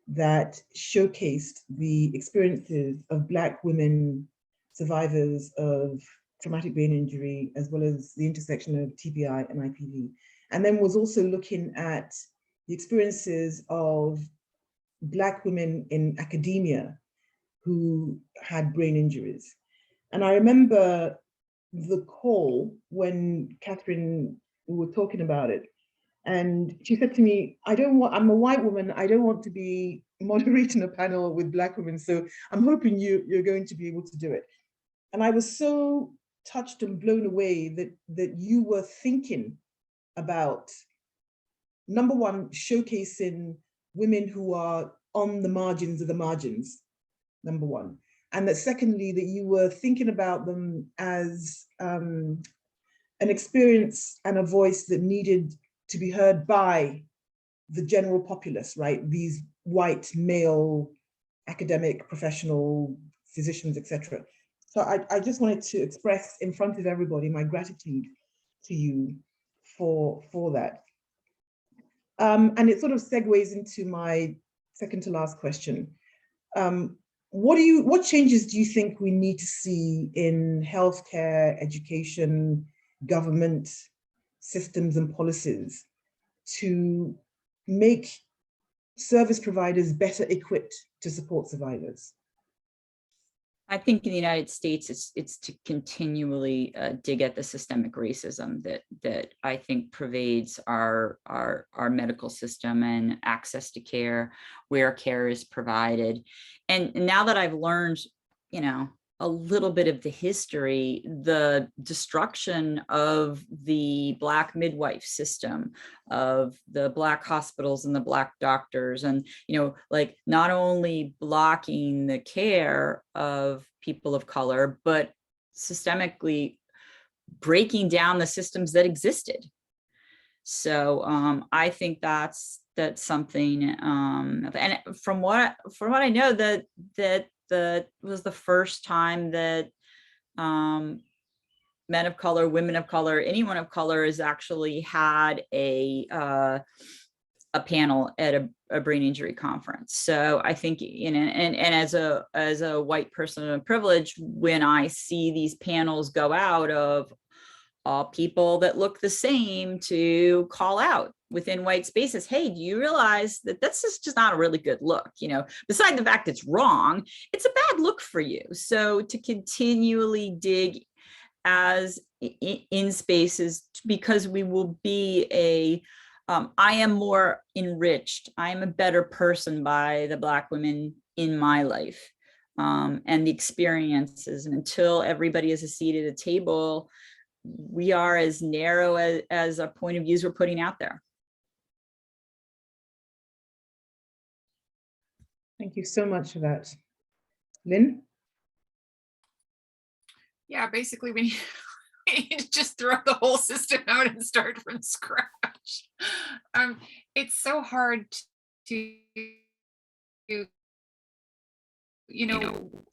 that showcased the experiences of Black women survivors of traumatic brain injury, as well as the intersection of TBI and IPV. And then was also looking at the experiences of Black women in academia who had brain injuries. And I remember the call when Catherine, we were talking about it, and she said to me, I'm a white woman, I don't want to be moderating a panel with Black women, so I'm hoping you're going to be able to do it. And I was so touched and blown away that you were thinking about, number one, showcasing women who are on the margins of the margins, number one. And that secondly, that you were thinking about them as an experience and a voice that needed to be heard by the general populace, right? These white male academic professional physicians, etc. So I just wanted to express in front of everybody my gratitude to you for that. And it sort of segues into my second to last question. What changes do you think we need to see in healthcare, education, government systems and policies to make service providers better equipped to support survivors? I think in the United States, it's to continually dig at the systemic racism that I think pervades our medical system and access to care, where care is provided. And now that I've learned, a little bit of the history, the destruction of the Black midwife system, of the Black hospitals and the Black doctors, and, like not only blocking the care of people of color, but systemically breaking down the systems that existed. So I think that's something, and from what I know, that was the first time that men of color, women of color, anyone of color has actually had a panel at a brain injury conference. So I think, and as a white person of privilege, when I see these panels go out of all people that look the same to call out within white spaces, hey, do you realize that that's just not a really good look? Beside the fact it's wrong, it's a bad look for you. So to continually dig as in spaces, because we will be I am more enriched, I am a better person by the Black women in my life and the experiences. And until everybody is a seat at a table, we are as narrow as a point of views we're putting out there. Thank you so much for that. Lynn? Yeah, basically we need to just throw the whole system out and start from scratch. It's so hard to,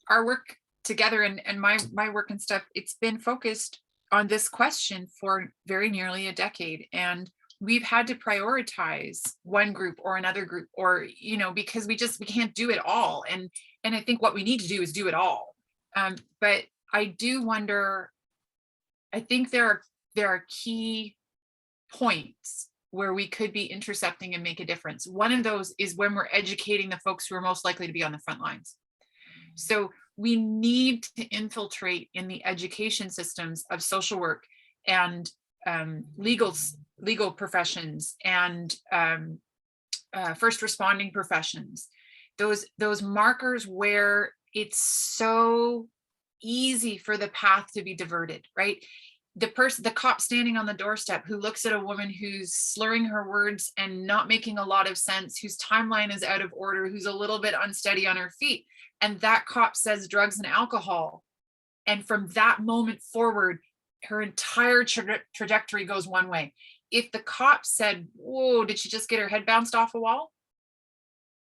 our work together and my work and stuff, it's been focused on this question for very nearly a decade. And we've had to prioritize one group or another group, or, because we can't do it all. And I think what we need to do is do it all. But I do wonder, I think there are key points where we could be intersecting and make a difference. One of those is when we're educating the folks who are most likely to be on the front lines. So we need to infiltrate in the education systems of social work and legal professions and first responding professions, those markers where it's so easy for the path to be diverted, right? The cop standing on the doorstep who looks at a woman who's slurring her words and not making a lot of sense, whose timeline is out of order, who's a little bit unsteady on her feet. And that cop says drugs and alcohol. And from that moment forward, her entire trajectory goes one way. If the cop said, whoa, did she just get her head bounced off a wall?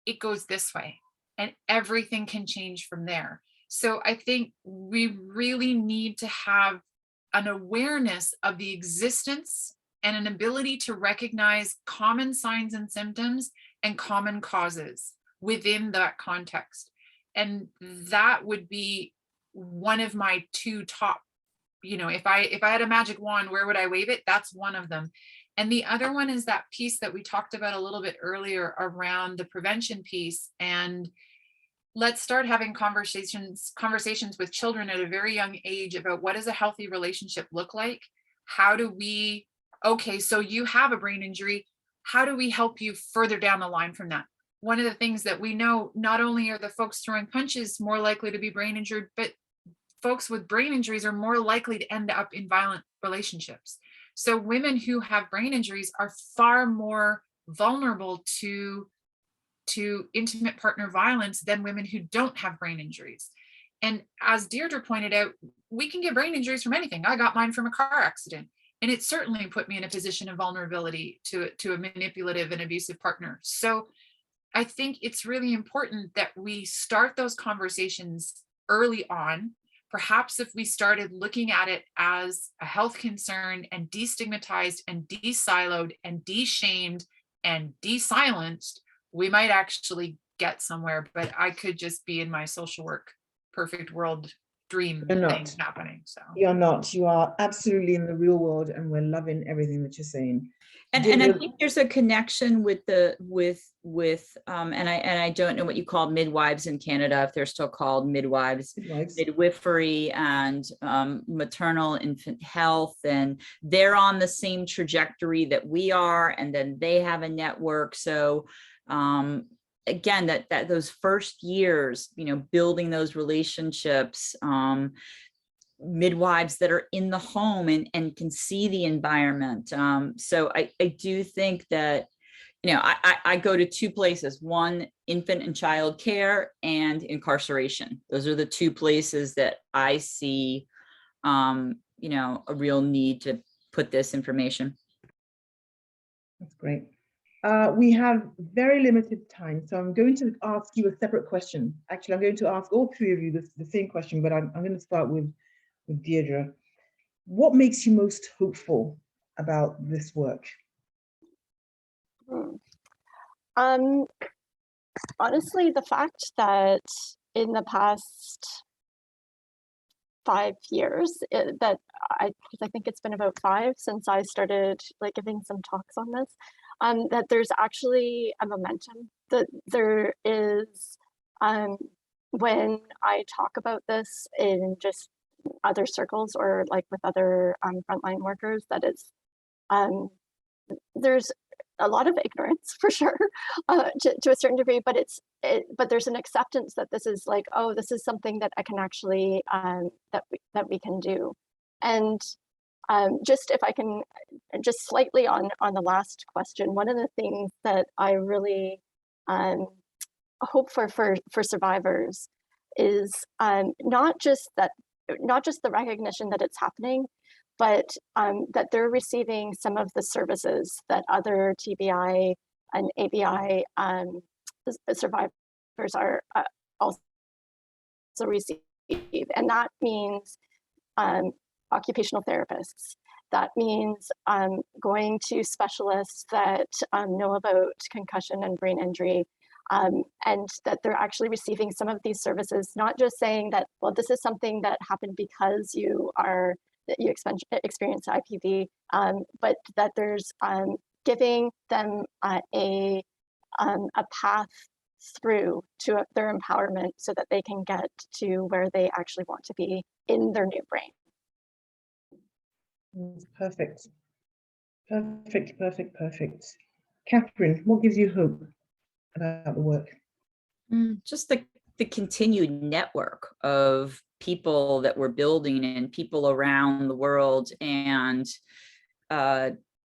It goes this way, and everything can change from there. So I think we really need to have an awareness of the existence and an ability to recognize common signs and symptoms and common causes within that context. And that would be one of my two top, if I had a magic wand, where would I wave it? That's one of them. And the other one is that piece that we talked about a little bit earlier around the prevention piece. And let's start having conversations with children at a very young age about what does a healthy relationship look like? How do we, okay, so you have a brain injury. How do we help you further down the line from that? One of the things that we know, not only are the folks throwing punches more likely to be brain injured, but folks with brain injuries are more likely to end up in violent relationships. So women who have brain injuries are far more vulnerable to intimate partner violence than women who don't have brain injuries. And as Deirdre pointed out, we can get brain injuries from anything. I got mine from a car accident, and it certainly put me in a position of vulnerability to a manipulative and abusive partner. So I think it's really important that we start those conversations early on. Perhaps if we started looking at it as a health concern and destigmatized and de-siloed and de-shamed and de-silenced, we might actually get somewhere. But I could just be in my social work perfect world dream thing happening. So you're not. You are absolutely in the real world, and we're loving everything that you're saying. And I think there's a connection with and I don't know what you call midwives in Canada, if they're still called midwives, midwifery and maternal infant health, and they're on the same trajectory that we are, and then they have a network. So again, that those first years, building those relationships, midwives that are in the home and can see the environment. So I do think that, I go to two places: one, infant and child care, and incarceration. Those are the two places that I see, a real need to put this information. That's great. We have very limited time, so I'm going to ask you a separate question. Actually, I'm going to ask all three of you the same question, but I'm going to start with Deirdre. What makes you most hopeful about this work? Honestly, the fact that in the past 5 years, I think it's been about 5 since I started giving some talks on this, that there's actually a momentum, that there is, when I talk about this in just other circles or with other frontline workers, that it's, there's a lot of ignorance for sure, to a certain degree, but but there's an acceptance that this is oh, this is something that I can actually, that we can do. And just if I can, just slightly on the last question, one of the things that I really hope for survivors is not just the recognition that it's happening, but that they're receiving some of the services that other TBI and ABI survivors are also receive. And that means occupational therapists. That means going to specialists that know about concussion and brain injury, and that they're actually receiving some of these services, not just saying that, well, this is something that happened because you experience IPV, but that there's giving them a path through to their empowerment so that they can get to where they actually want to be in their new brain. Perfect. Perfect, perfect, perfect. Catherine, what gives you hope about the work? Just the continued network of people that we're building and people around the world, and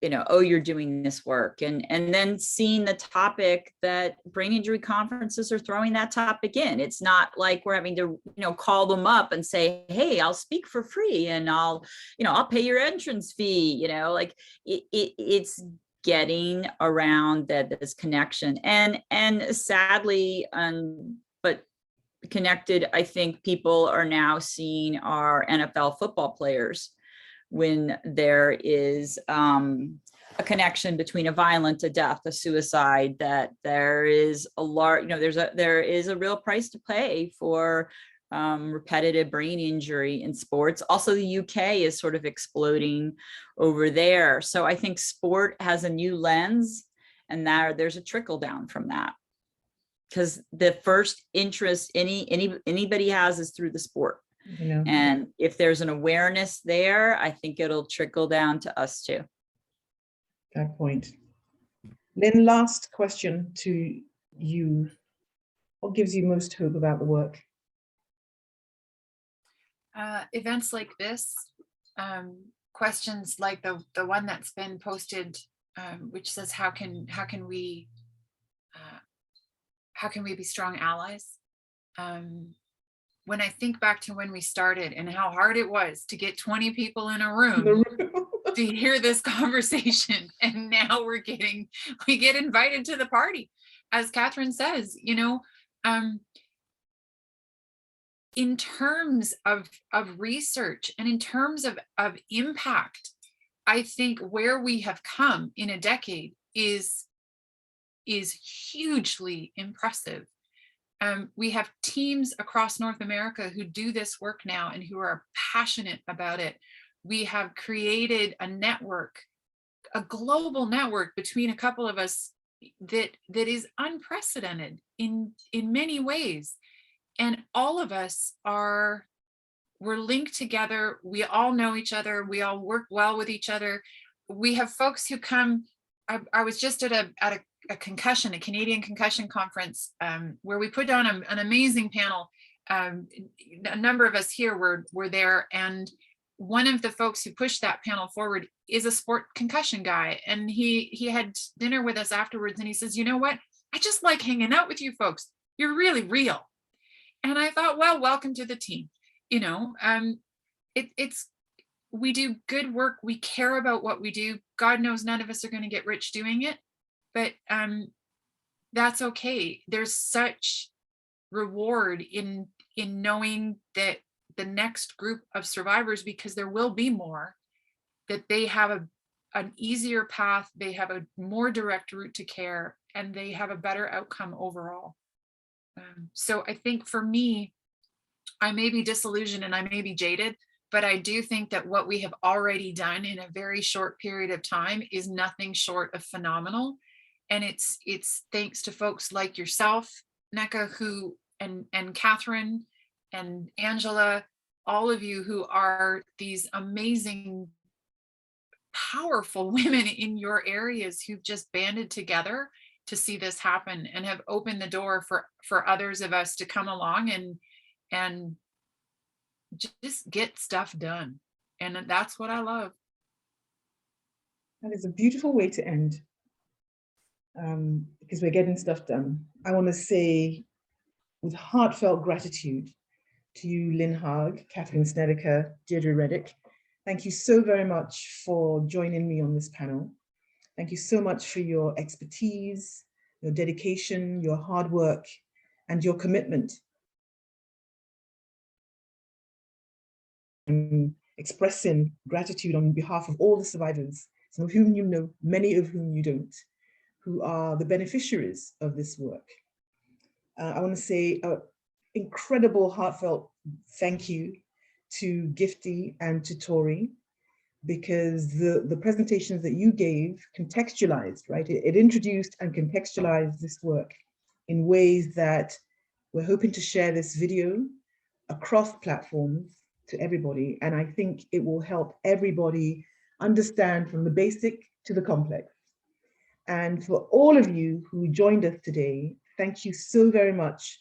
you know, oh, you're doing this work, and then seeing the topic that brain injury conferences are throwing that topic in. It's not like we're having to, you know, call them up and say, hey, I'll speak for free and I'll pay your entrance fee, you know, like it's getting around this connection, and sadly, but connected, I think people are now seeing our NFL football players when there is a connection between a violent, a death, a suicide, that there is a large, there is a real price to pay for repetitive brain injury in sports. Also, the UK is sort of exploding over there. So I think sport has a new lens, and there's a trickle down from that, because the first interest anybody has is through the sport. And if there's an awareness there, I think it'll trickle down to us too. That point. Lynn, last question to you. What gives you most hope about the work? Events like this, questions like the one that's been posted, which says how can we be strong allies? When I think back to when we started and how hard it was to get 20 people in a room to hear this conversation, and now we get invited to the party, as Catherine says, you know, in terms of research and in terms of impact, I think where we have come in a decade is hugely impressive. We have teams across North America who do this work now and who are passionate about it. We have created a network, a global network between a couple of us that is unprecedented in many ways. And all of us we're linked together. We all know each other. We all work well with each other. We have folks who come. I was just at a Canadian concussion conference, where we put down an amazing panel. A number of us here were there, and one of the folks who pushed that panel forward is a sport concussion guy, and he had dinner with us afterwards, and he says, you know what, I just like hanging out with you folks. You're really real. And I thought, well, welcome to the team. You know, we do good work. We care about what we do. God knows none of us are going to get rich doing it, but that's okay. There's such reward in knowing that the next group of survivors, because there will be more, that they have an easier path, they have a more direct route to care, and they have a better outcome overall. So I think for me, I may be disillusioned and I may be jaded, but I do think that what we have already done in a very short period of time is nothing short of phenomenal. And it's thanks to folks like yourself, Nneka, who and Catherine and Angela, all of you who are these amazing, powerful women in your areas who've just banded together to see this happen and have opened the door for others of us to come along and just get stuff done. And that's what I love. That is a beautiful way to end, because we're getting stuff done. I want to say with heartfelt gratitude to you, Lynn Haag, Catherine Snedeker, Deirdre Reddick. Thank you so very much for joining me on this panel. Thank you so much for your expertise, your dedication, your hard work, and your commitment. I'm expressing gratitude on behalf of all the survivors, some of whom you know, many of whom you don't, who are the beneficiaries of this work. I want to say an incredible heartfelt thank you to Gifty and to Tori, because the presentations that you gave contextualized, right? It introduced and contextualized this work in ways that we're hoping to share this video across platforms to everybody. And I think it will help everybody understand from the basic to the complex. And for all of you who joined us today, thank you so very much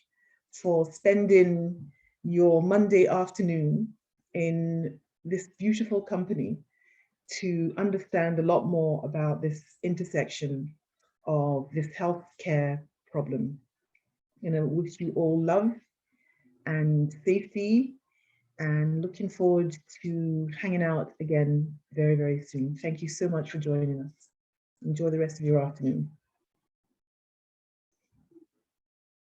for spending your Monday afternoon in this beautiful company to understand a lot more about this intersection of this healthcare problem. You know, wish you all love and safety, and looking forward to hanging out again very, very soon. Thank you so much for joining us. Enjoy the rest of your afternoon.